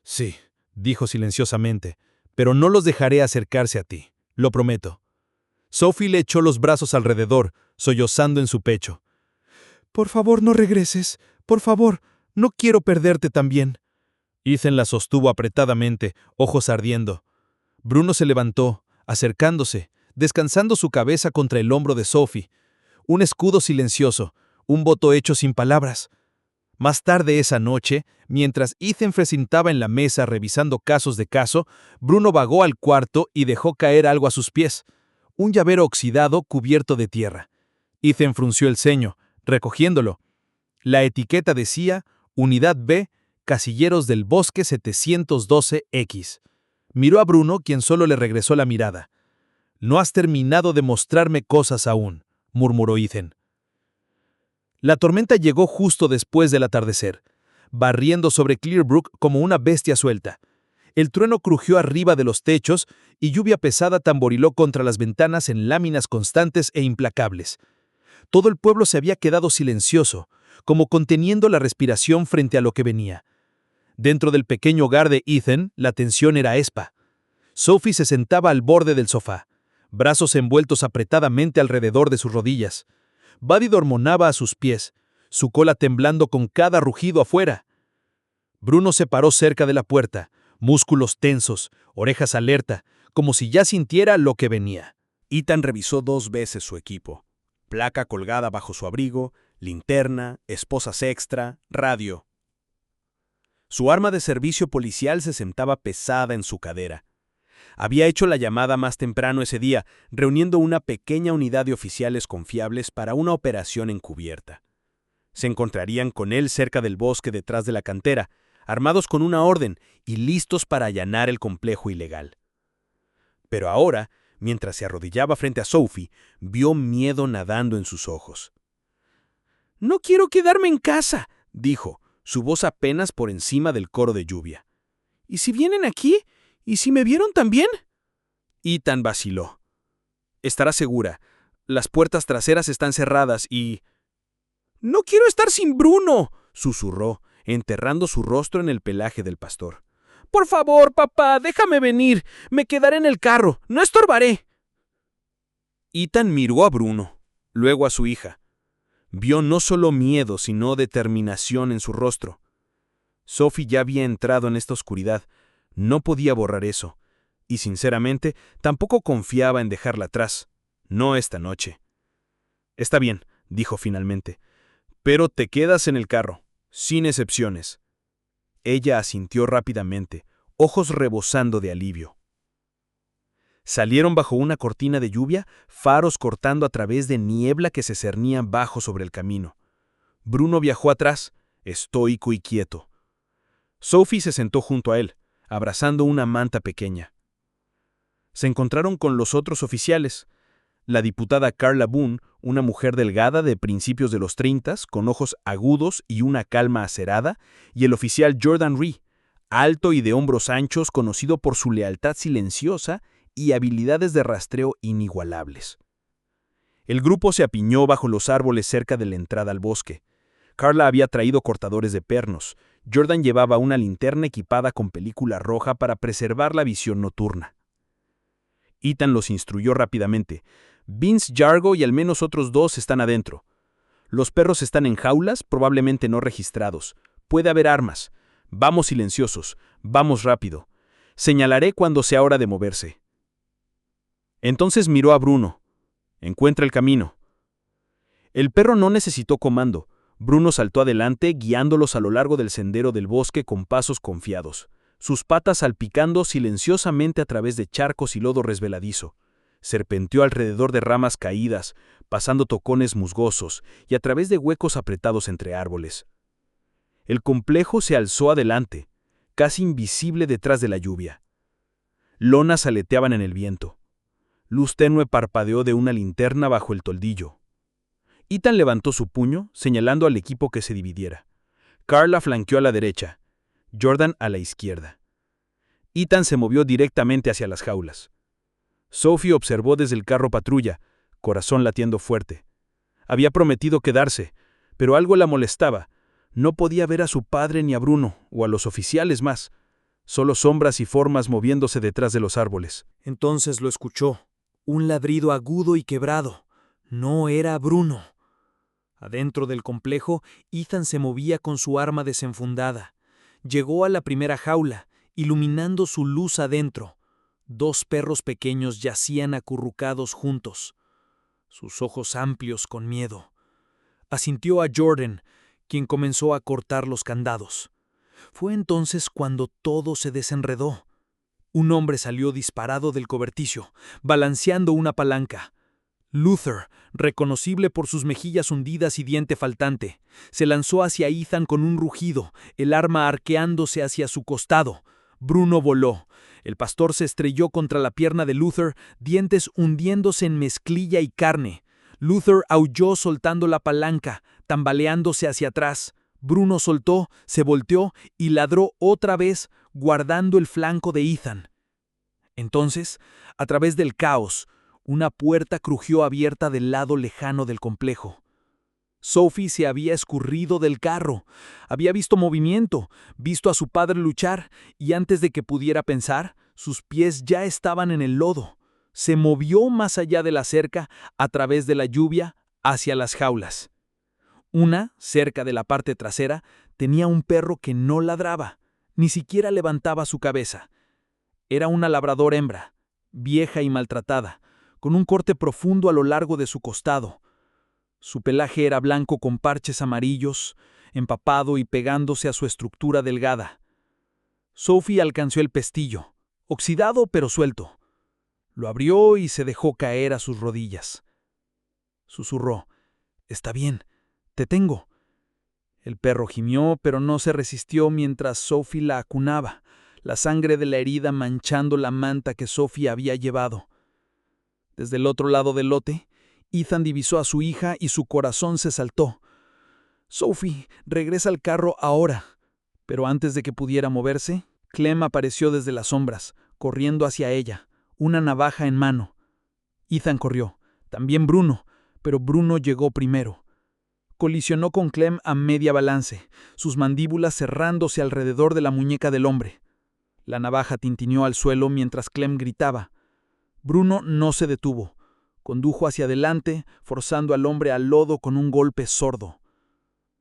«Sí», dijo silenciosamente, «pero no los dejaré acercarse a ti, lo prometo». Sophie le echó los brazos alrededor, sollozando en su pecho. «Por favor, no regreses. Por favor, no quiero perderte también». Ethan la sostuvo apretadamente, ojos ardiendo. Bruno se levantó, acercándose, descansando su cabeza contra el hombro de Sophie. Un escudo silencioso, un voto hecho sin palabras. Más tarde esa noche, mientras Ethan precintaba en la mesa revisando casos de caso, Bruno vagó al cuarto y dejó caer algo a sus pies. Un llavero oxidado cubierto de tierra. Ethan frunció el ceño, recogiéndolo. La etiqueta decía, Unidad B, Casilleros del Bosque 712X. Miró a Bruno, quien solo le regresó la mirada. «No has terminado de mostrarme cosas aún», murmuró Ethan. La tormenta llegó justo después del atardecer, barriendo sobre Clearbrook como una bestia suelta. El trueno crujió arriba de los techos y lluvia pesada tamboriló contra las ventanas en láminas constantes e implacables. Todo el pueblo se había quedado silencioso, como conteniendo la respiración frente a lo que venía. Dentro del pequeño hogar de Ethan, la tensión era espa. Sophie se sentaba al borde del sofá, brazos envueltos apretadamente alrededor de sus rodillas. Buddy dormonaba a sus pies, su cola temblando con cada rugido afuera. Bruno se paró cerca de la puerta, músculos tensos, orejas alerta, como si ya sintiera lo que venía. Ethan revisó 2 veces su equipo. Placa colgada bajo su abrigo, linterna, esposas extra, radio. Su arma de servicio policial se sentaba pesada en su cadera. Había hecho la llamada más temprano ese día, reuniendo una pequeña unidad de oficiales confiables para una operación encubierta. Se encontrarían con él cerca del bosque detrás de la cantera, armados con una orden y listos para allanar el complejo ilegal. Pero ahora, mientras se arrodillaba frente a Sophie, vio miedo nadando en sus ojos. «No quiero quedarme en casa», dijo, su voz apenas por encima del coro de lluvia. «¿Y si vienen aquí? ¿Y si me vieron también?» Ethan vaciló. «Estará segura. Las puertas traseras están cerradas y...» «No quiero estar sin Bruno», susurró, enterrando su rostro en el pelaje del pastor. «Por favor, papá, déjame venir. Me quedaré en el carro. No estorbaré». Ethan miró a Bruno, luego a su hija. Vio no solo miedo, sino determinación en su rostro. Sophie ya había entrado en esta oscuridad. No podía borrar eso. Y sinceramente, tampoco confiaba en dejarla atrás. No esta noche. «Está bien», dijo finalmente. «Pero te quedas en el carro, sin excepciones». Ella asintió rápidamente, ojos rebosando de alivio. Salieron bajo una cortina de lluvia, faros cortando a través de niebla que se cernía bajo sobre el camino. Bruno viajó atrás, estoico y quieto. Sophie se sentó junto a él, abrazando una manta pequeña. Se encontraron con los otros oficiales. la diputada Carla Boone, una mujer delgada de principios de los 30, con ojos agudos y una calma acerada, y el oficial Jordan Rhee, alto y de hombros anchos, conocido por su lealtad silenciosa y habilidades de rastreo inigualables. El grupo se apiñó bajo los árboles cerca de la entrada al bosque. Carla había traído cortadores de pernos. Jordan llevaba una linterna equipada con película roja para preservar la visión nocturna. Ethan los instruyó rápidamente. Vince Yargo y al menos otros 2 están adentro. Los perros están en jaulas, probablemente no registrados. Puede haber armas. Vamos silenciosos. Vamos rápido. Señalaré cuando sea hora de moverse. Entonces miró a Bruno. Encuentra el camino. El perro no necesitó comando. Bruno saltó adelante, guiándolos a lo largo del sendero del bosque con pasos confiados, sus patas salpicando silenciosamente a través de charcos y lodo resbaladizo. Serpenteó alrededor de ramas caídas, pasando tocones musgosos y a través de huecos apretados entre árboles. El complejo se alzó adelante, casi invisible detrás de la lluvia. Lonas aleteaban en el viento. Luz tenue parpadeó de una linterna bajo el toldillo. Ethan levantó su puño, señalando al equipo que se dividiera. Carla flanqueó a la derecha, Jordan a la izquierda. Ethan se movió directamente hacia las jaulas. Sophie observó desde el carro patrulla, corazón latiendo fuerte. Había prometido quedarse, pero algo la molestaba. No podía ver a su padre ni a Bruno, o a los oficiales más. Solo sombras y formas moviéndose detrás de los árboles. Entonces lo escuchó. Un ladrido agudo y quebrado. No era Bruno. Adentro del complejo, Ethan se movía con su arma desenfundada. Llegó a la primera jaula, iluminando su luz adentro. 2 perros pequeños yacían acurrucados juntos, sus ojos amplios con miedo. Asintió a Jordan, quien comenzó a cortar los candados. Fue entonces cuando todo se desenredó. Un hombre salió disparado del cobertizo, balanceando una palanca. Luther, reconocible por sus mejillas hundidas y diente faltante, se lanzó hacia Ethan con un rugido, el arma arqueándose hacia su costado. Bruno voló. El pastor se estrelló contra la pierna de Luther, dientes hundiéndose en mezclilla y carne. Luther aulló soltando la palanca, tambaleándose hacia atrás. Bruno soltó, se volteó y ladró otra vez, guardando el flanco de Ethan. Entonces, a través del caos, una puerta crujió abierta del lado lejano del complejo. Sophie se había escurrido del carro. Había visto movimiento, visto a su padre luchar, y antes de que pudiera pensar, sus pies ya estaban en el lodo. Se movió más allá de la cerca, a través de la lluvia, hacia las jaulas. Una, cerca de la parte trasera, tenía un perro que no ladraba, ni siquiera levantaba su cabeza. Era una labrador hembra, vieja y maltratada, con un corte profundo a lo largo de su costado. Su pelaje era blanco con parches amarillos, empapado y pegándose a su estructura delgada. Sophie alcanzó el pestillo, oxidado pero suelto. Lo abrió y se dejó caer a sus rodillas. Susurró: «Está bien, te tengo». El perro gimió, pero no se resistió mientras Sophie la acunaba, la sangre de la herida manchando la manta que Sophie había llevado. Desde el otro lado del lote, Ethan divisó a su hija y su corazón se saltó. «Sophie, regresa al carro ahora». Pero antes de que pudiera moverse, Clem apareció desde las sombras, corriendo hacia ella, una navaja en mano. Ethan corrió, también Bruno, pero Bruno llegó primero. Colisionó con Clem a media balance, sus mandíbulas cerrándose alrededor de la muñeca del hombre. La navaja tintineó al suelo mientras Clem gritaba. Bruno no se detuvo. Condujo hacia adelante, forzando al hombre al lodo con un golpe sordo.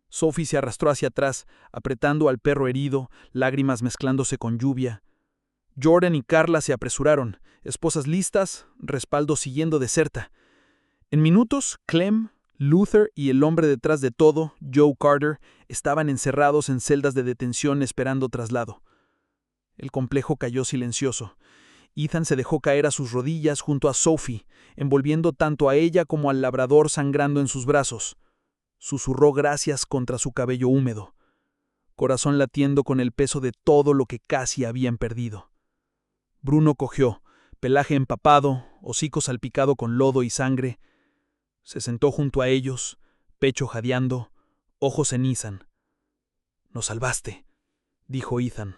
Sophie se arrastró hacia atrás, apretando al perro herido, lágrimas mezclándose con lluvia. Jordan y Carla se apresuraron, esposas listas, respaldo siguiendo de cerca. En minutos, Clem, Luther y el hombre detrás de todo, Joe Carter, estaban encerrados en celdas de detención esperando traslado. El complejo cayó silencioso. Ethan se dejó caer a sus rodillas junto a Sophie, envolviendo tanto a ella como al labrador sangrando en sus brazos. Susurró gracias contra su cabello húmedo, corazón latiendo con el peso de todo lo que casi habían perdido. Bruno cojeó, pelaje empapado, hocico salpicado con lodo y sangre. Se sentó junto a ellos, pecho jadeando, ojos cenizan. «Nos salvaste», dijo Ethan.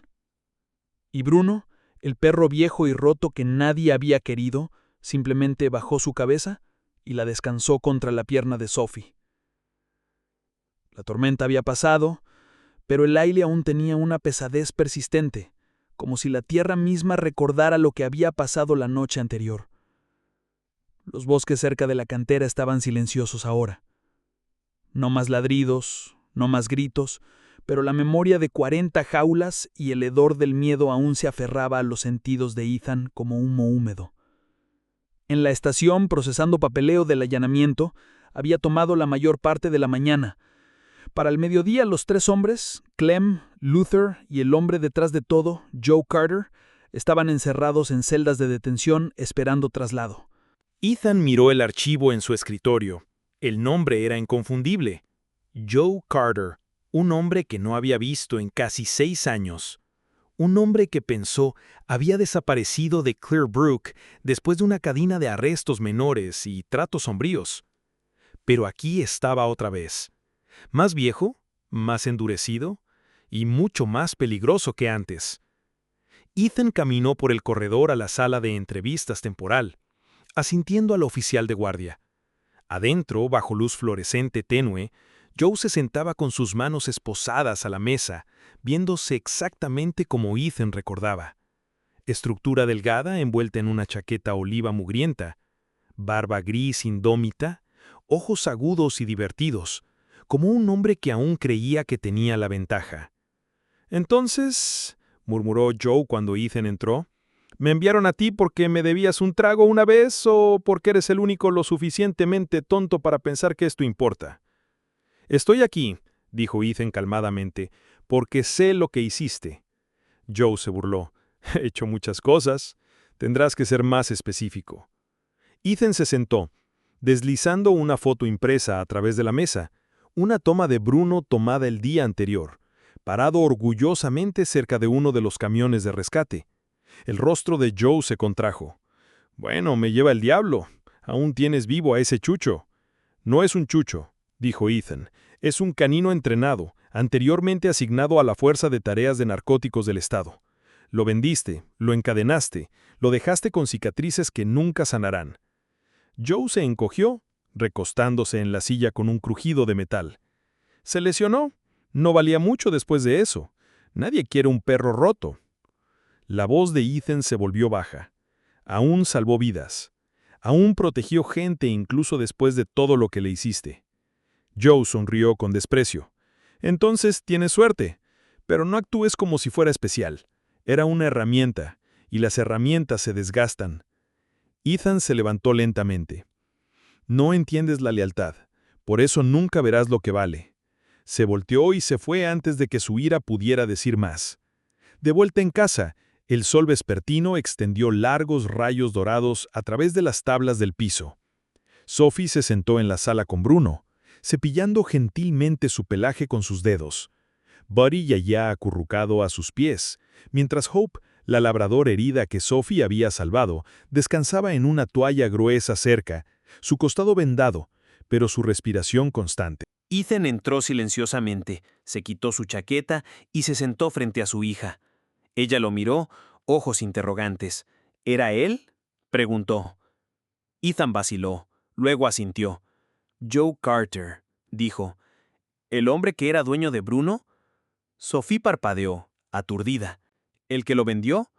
Y Bruno, el perro viejo y roto que nadie había querido, simplemente bajó su cabeza y la descansó contra la pierna de Sophie. La tormenta había pasado, pero el aire aún tenía una pesadez persistente, como si la tierra misma recordara lo que había pasado la noche anterior. Los bosques cerca de la cantera estaban silenciosos ahora. No más ladridos, no más gritos, pero la memoria de 40 jaulas y el hedor del miedo aún se aferraba a los sentidos de Ethan como humo húmedo. En la estación, procesando papeleo del allanamiento, había tomado la mayor parte de la mañana. Para el mediodía, los 3 hombres, Clem, Luther y el hombre detrás de todo, Joe Carter, estaban encerrados en celdas de detención esperando traslado. Ethan miró el archivo en su escritorio. El nombre era inconfundible. Joe Carter, un hombre que no había visto en casi 6 años. Un hombre que pensó había desaparecido de Clear Brook después de una cadena de arrestos menores y tratos sombríos. Pero aquí estaba otra vez. Más viejo, más endurecido y mucho más peligroso que antes. Ethan caminó por el corredor a la sala de entrevistas temporal, asintiendo al oficial de guardia. Adentro, bajo luz fluorescente tenue, Joe se sentaba con sus manos esposadas a la mesa, viéndose exactamente como Ethan recordaba. Estructura delgada envuelta en una chaqueta oliva mugrienta, barba gris indómita, ojos agudos y divertidos, como un hombre que aún creía que tenía la ventaja. «Entonces», murmuró Joe cuando Ethan entró, «¿me enviaron a ti porque me debías un trago una vez o porque eres el único lo suficientemente tonto para pensar que esto importa?» «Estoy aquí», dijo Ethan calmadamente, «porque sé lo que hiciste». Joe se burló. «He hecho muchas cosas. Tendrás que ser más específico». Ethan se sentó, deslizando una foto impresa a través de la mesa, una toma de Bruno tomada el día anterior, parado orgullosamente cerca de uno de los camiones de rescate. El rostro de Joe se contrajo. «Bueno, me lleva el diablo. Aún tienes vivo a ese chucho». «No es un chucho», dijo Ethan. «Es un canino entrenado, anteriormente asignado a la Fuerza de Tareas de Narcóticos del Estado. Lo vendiste, lo encadenaste, lo dejaste con cicatrices que nunca sanarán». Joe se encogió, recostándose en la silla con un crujido de metal. «Se lesionó. No valía mucho después de eso. Nadie quiere un perro roto». La voz de Ethan se volvió baja. «Aún salvó vidas. Aún protegió gente incluso después de todo lo que le hiciste». Joe sonrió con desprecio. «Entonces tienes suerte, pero no actúes como si fuera especial. Era una herramienta, y las herramientas se desgastan». Ethan se levantó lentamente. «No entiendes la lealtad, por eso nunca verás lo que vale». Se volteó y se fue antes de que su ira pudiera decir más. De vuelta en casa, el sol vespertino extendió largos rayos dorados a través de las tablas del piso. Sophie se sentó en la sala con Bruno, cepillando gentilmente su pelaje con sus dedos. Buddy yayá acurrucado a sus pies, mientras Hope, la labrador herida que Sophie había salvado, descansaba en una toalla gruesa cerca, su costado vendado, pero su respiración constante. Ethan entró silenciosamente, se quitó su chaqueta y se sentó frente a su hija. Ella lo miró, ojos interrogantes. ¿Era él?, preguntó. Ethan vaciló, luego asintió. «Joe Carter», dijo. «¿El hombre que era dueño de Bruno?» Sophie parpadeó, aturdida. «¿El que lo vendió?»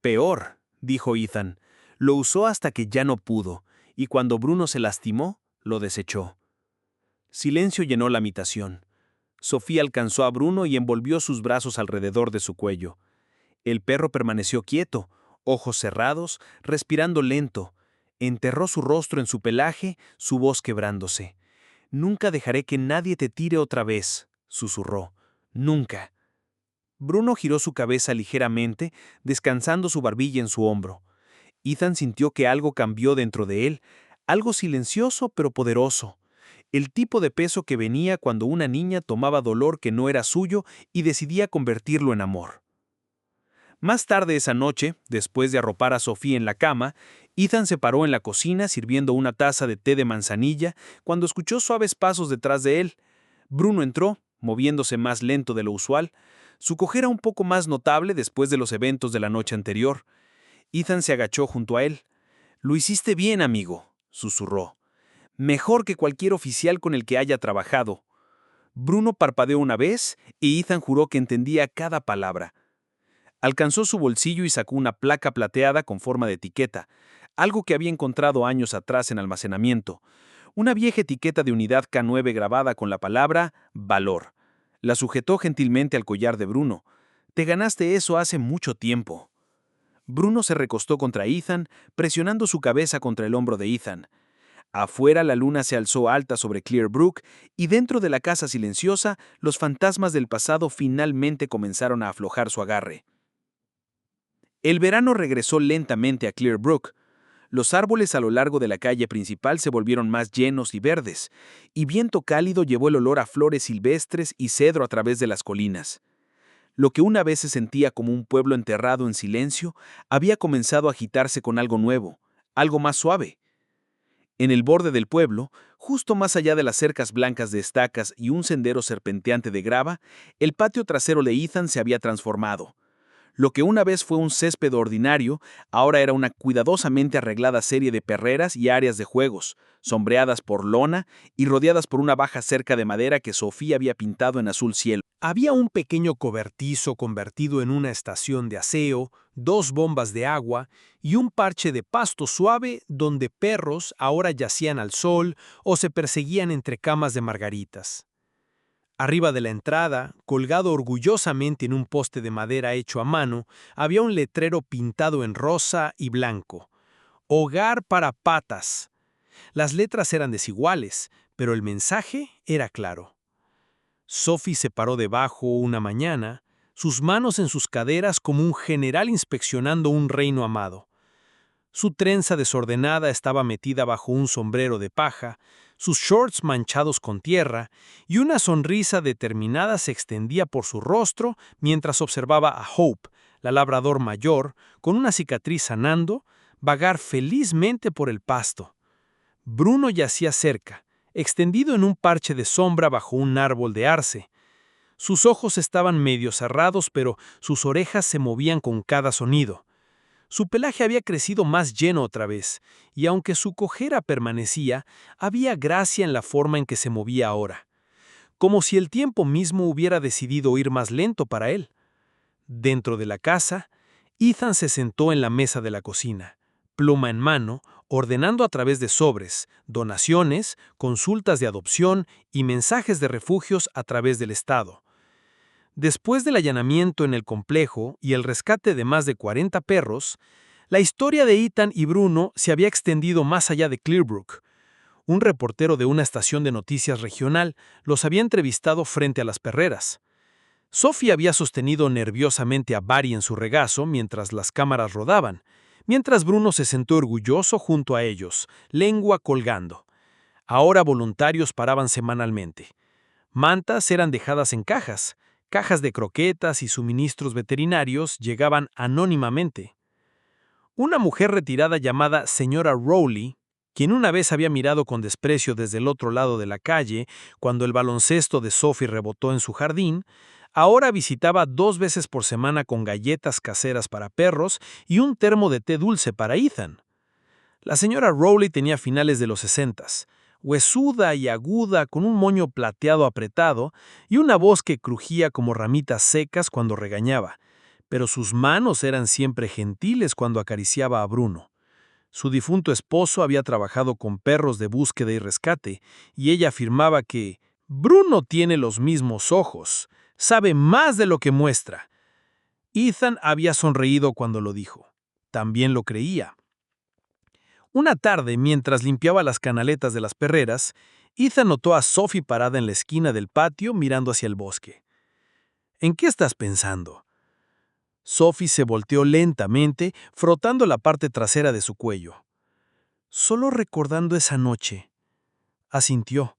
«Peor», dijo Ethan. «Lo usó hasta que ya no pudo, y cuando Bruno se lastimó, lo desechó». Silencio llenó la habitación. Sophie alcanzó a Bruno y envolvió sus brazos alrededor de su cuello. El perro permaneció quieto, ojos cerrados, respirando lento. Enterró su rostro en su pelaje, su voz quebrándose. «Nunca dejaré que nadie te tire otra vez», susurró. «Nunca». Bruno giró su cabeza ligeramente, descansando su barbilla en su hombro. Ethan sintió que algo cambió dentro de él, algo silencioso pero poderoso. El tipo de peso que venía cuando una niña tomaba dolor que no era suyo y decidía convertirlo en amor. Más tarde esa noche, después de arropar a Sophie en la cama, Ethan se paró en la cocina sirviendo una taza de té de manzanilla cuando escuchó suaves pasos detrás de él. Bruno entró, moviéndose más lento de lo usual, su cojera un poco más notable después de los eventos de la noche anterior. Ethan se agachó junto a él. «Lo hiciste bien, amigo», susurró. «Mejor que cualquier oficial con el que haya trabajado». Bruno parpadeó una vez y Ethan juró que entendía cada palabra. Alcanzó su bolsillo y sacó una placa plateada con forma de etiqueta, algo que había encontrado años atrás en almacenamiento. Una vieja etiqueta de unidad K9 grabada con la palabra «Valor». La sujetó gentilmente al collar de Bruno. «Te ganaste eso hace mucho tiempo». Bruno se recostó contra Ethan, presionando su cabeza contra el hombro de Ethan. Afuera la luna se alzó alta sobre Clear Brook y dentro de la casa silenciosa los fantasmas del pasado finalmente comenzaron a aflojar su agarre. El verano regresó lentamente a Clear Brook. Los árboles a lo largo de la calle principal se volvieron más llenos y verdes, y viento cálido llevó el olor a flores silvestres y cedro a través de las colinas. Lo que una vez se sentía como un pueblo enterrado en silencio había comenzado a agitarse con algo nuevo, algo más suave. En el borde del pueblo, justo más allá de las cercas blancas de estacas y un sendero serpenteante de grava, el patio trasero de Ethan se había transformado. Lo que una vez fue un césped ordinario, ahora era una cuidadosamente arreglada serie de perreras y áreas de juegos, sombreadas por lona y rodeadas por una baja cerca de madera que Sophie había pintado en azul cielo. Había un pequeño cobertizo convertido en una estación de aseo, 2 bombas de agua y un parche de pasto suave donde perros ahora yacían al sol o se perseguían entre camas de margaritas. Arriba de la entrada, colgado orgullosamente en un poste de madera hecho a mano, había un letrero pintado en rosa y blanco. «Hogar para patas». Las letras eran desiguales, pero el mensaje era claro. Sophie se paró debajo una mañana, sus manos en sus caderas como un general inspeccionando un reino amado. Su trenza desordenada estaba metida bajo un sombrero de paja, sus shorts manchados con tierra, y una sonrisa determinada se extendía por su rostro mientras observaba a Hope, la labrador mayor, con una cicatriz sanando, vagar felizmente por el pasto. Bruno yacía cerca, extendido en un parche de sombra bajo un árbol de arce. Sus ojos estaban medio cerrados, pero sus orejas se movían con cada sonido. Su pelaje había crecido más lleno otra vez, y aunque su cojera permanecía, había gracia en la forma en que se movía ahora, como si el tiempo mismo hubiera decidido ir más lento para él. Dentro de la casa, Ethan se sentó en la mesa de la cocina, pluma en mano, ordenando a través de sobres, donaciones, consultas de adopción y mensajes de refugios a través del Estado. Después del allanamiento en el complejo y el rescate de más de 40 perros, la historia de Ethan y Bruno se había extendido más allá de Clearbrook. Un reportero de una estación de noticias regional los había entrevistado frente a las perreras. Sophie había sostenido nerviosamente a Barry en su regazo mientras las cámaras rodaban, mientras Bruno se sentó orgulloso junto a ellos, lengua colgando. Ahora voluntarios paraban semanalmente. Mantas eran dejadas en cajas. Cajas de croquetas y suministros veterinarios llegaban anónimamente. Una mujer retirada llamada señora Rowley, quien una vez había mirado con desprecio desde el otro lado de la calle cuando el baloncesto de Sophie rebotó en su jardín, ahora visitaba 2 veces por semana con galletas caseras para perros y un termo de té dulce para Ethan. La señora Rowley tenía finales de los 60s, huesuda y aguda con un moño plateado apretado y una voz que crujía como ramitas secas cuando regañaba, pero sus manos eran siempre gentiles cuando acariciaba a Bruno. Su difunto esposo había trabajado con perros de búsqueda y rescate, y ella afirmaba que «Bruno tiene los mismos ojos, sabe más de lo que muestra». Ethan había sonreído cuando lo dijo. También lo creía. Una tarde, mientras limpiaba las canaletas de las perreras, Ethan notó a Sophie parada en la esquina del patio mirando hacia el bosque. «¿En qué estás pensando?». Sophie se volteó lentamente, frotando la parte trasera de su cuello. «Solo recordando esa noche», asintió.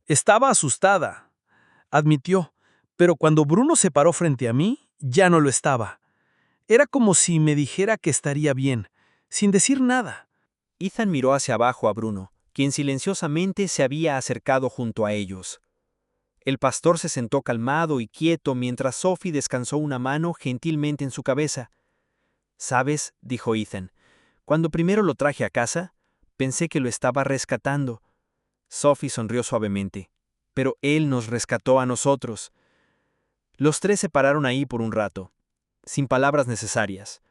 «Estaba asustada», admitió, pero cuando Bruno se paró frente a mí, ya no lo estaba. Era como si me dijera que estaría bien, sin decir nada. Ethan miró hacia abajo a Bruno, quien silenciosamente se había acercado junto a ellos. El pastor se sentó calmado y quieto mientras Sophie descansó una mano gentilmente en su cabeza. «¿Sabes?», dijo Ethan, «cuando primero lo traje a casa, pensé que lo estaba rescatando». Sophie sonrió suavemente. «Pero él nos rescató a nosotros». Los tres se pararon ahí por un rato, sin palabras necesarias.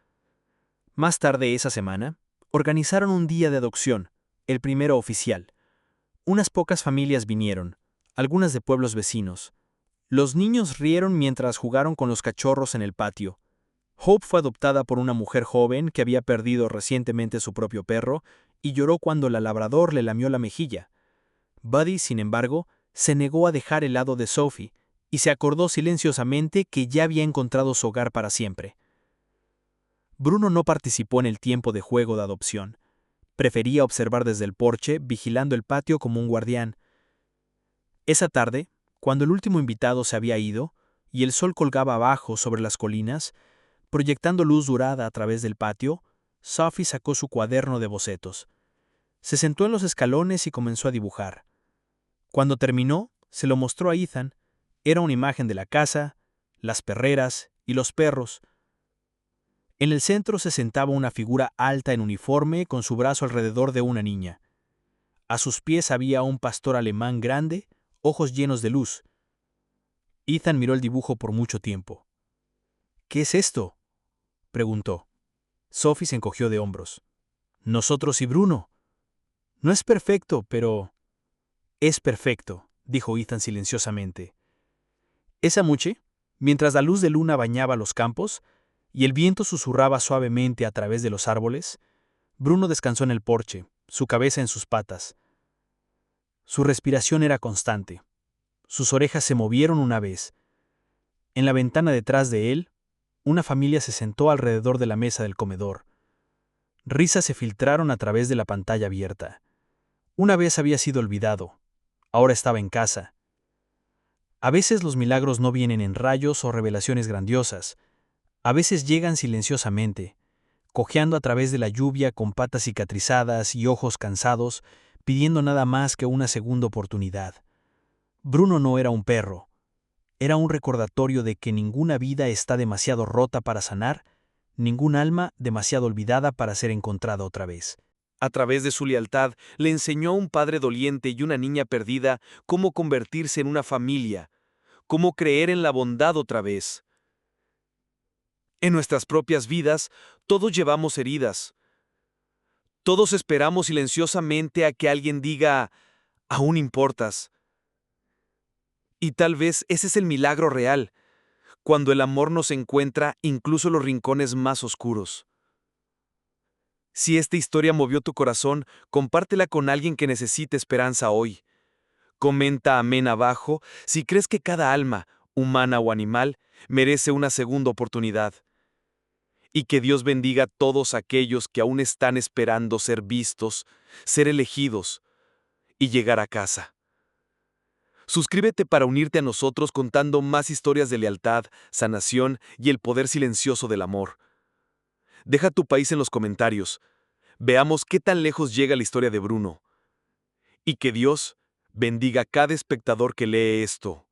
Más tarde esa semana, organizaron un día de adopción, el primero oficial. Unas pocas familias vinieron, algunas de pueblos vecinos. Los niños rieron mientras jugaron con los cachorros en el patio. Hope fue adoptada por una mujer joven que había perdido recientemente su propio perro y lloró cuando la labrador le lamió la mejilla. Buddy, sin embargo, se negó a dejar el lado de Sophie y se acordó silenciosamente que ya había encontrado su hogar para siempre. Bruno no participó en el tiempo de juego de adopción. Prefería observar desde el porche, vigilando el patio como un guardián. Esa tarde, cuando el último invitado se había ido y el sol colgaba abajo sobre las colinas, proyectando luz dorada a través del patio, Sophie sacó su cuaderno de bocetos. Se sentó en los escalones y comenzó a dibujar. Cuando terminó, se lo mostró a Ethan. Era una imagen de la casa, las perreras y los perros. En el centro se sentaba una figura alta en uniforme con su brazo alrededor de una niña. A sus pies había un pastor alemán grande, ojos llenos de luz. Ethan miró el dibujo por mucho tiempo. «¿Qué es esto?», preguntó. Sophie se encogió de hombros. «Nosotros y Bruno. No es perfecto, pero...» «Es perfecto», dijo Ethan silenciosamente. Esa noche, mientras la luz de luna bañaba los campos y el viento susurraba suavemente a través de los árboles, Bruno descansó en el porche, su cabeza en sus patas. Su respiración era constante. Sus orejas se movieron una vez. En la ventana detrás de él, una familia se sentó alrededor de la mesa del comedor. Risas se filtraron a través de la pantalla abierta. Una vez había sido olvidado. Ahora estaba en casa. A veces los milagros no vienen en rayos o revelaciones grandiosas. A veces llegan silenciosamente, cojeando a través de la lluvia con patas cicatrizadas y ojos cansados, pidiendo nada más que una segunda oportunidad. Bruno no era un perro. Era un recordatorio de que ninguna vida está demasiado rota para sanar, ningún alma demasiado olvidada para ser encontrada otra vez. A través de su lealtad, le enseñó a un padre doliente y una niña perdida cómo convertirse en una familia, cómo creer en la bondad otra vez. En nuestras propias vidas, todos llevamos heridas. Todos esperamos silenciosamente a que alguien diga, «Aún importas». Y tal vez ese es el milagro real, cuando el amor nos encuentra incluso en los rincones más oscuros. Si esta historia movió tu corazón, compártela con alguien que necesite esperanza hoy. Comenta amén abajo si crees que cada alma, humana o animal, merece una segunda oportunidad. Y que Dios bendiga a todos aquellos que aún están esperando ser vistos, ser elegidos y llegar a casa. Suscríbete para unirte a nosotros contando más historias de lealtad, sanación y el poder silencioso del amor. Deja tu país en los comentarios. Veamos qué tan lejos llega la historia de Bruno. Y que Dios bendiga a cada espectador que lee esto.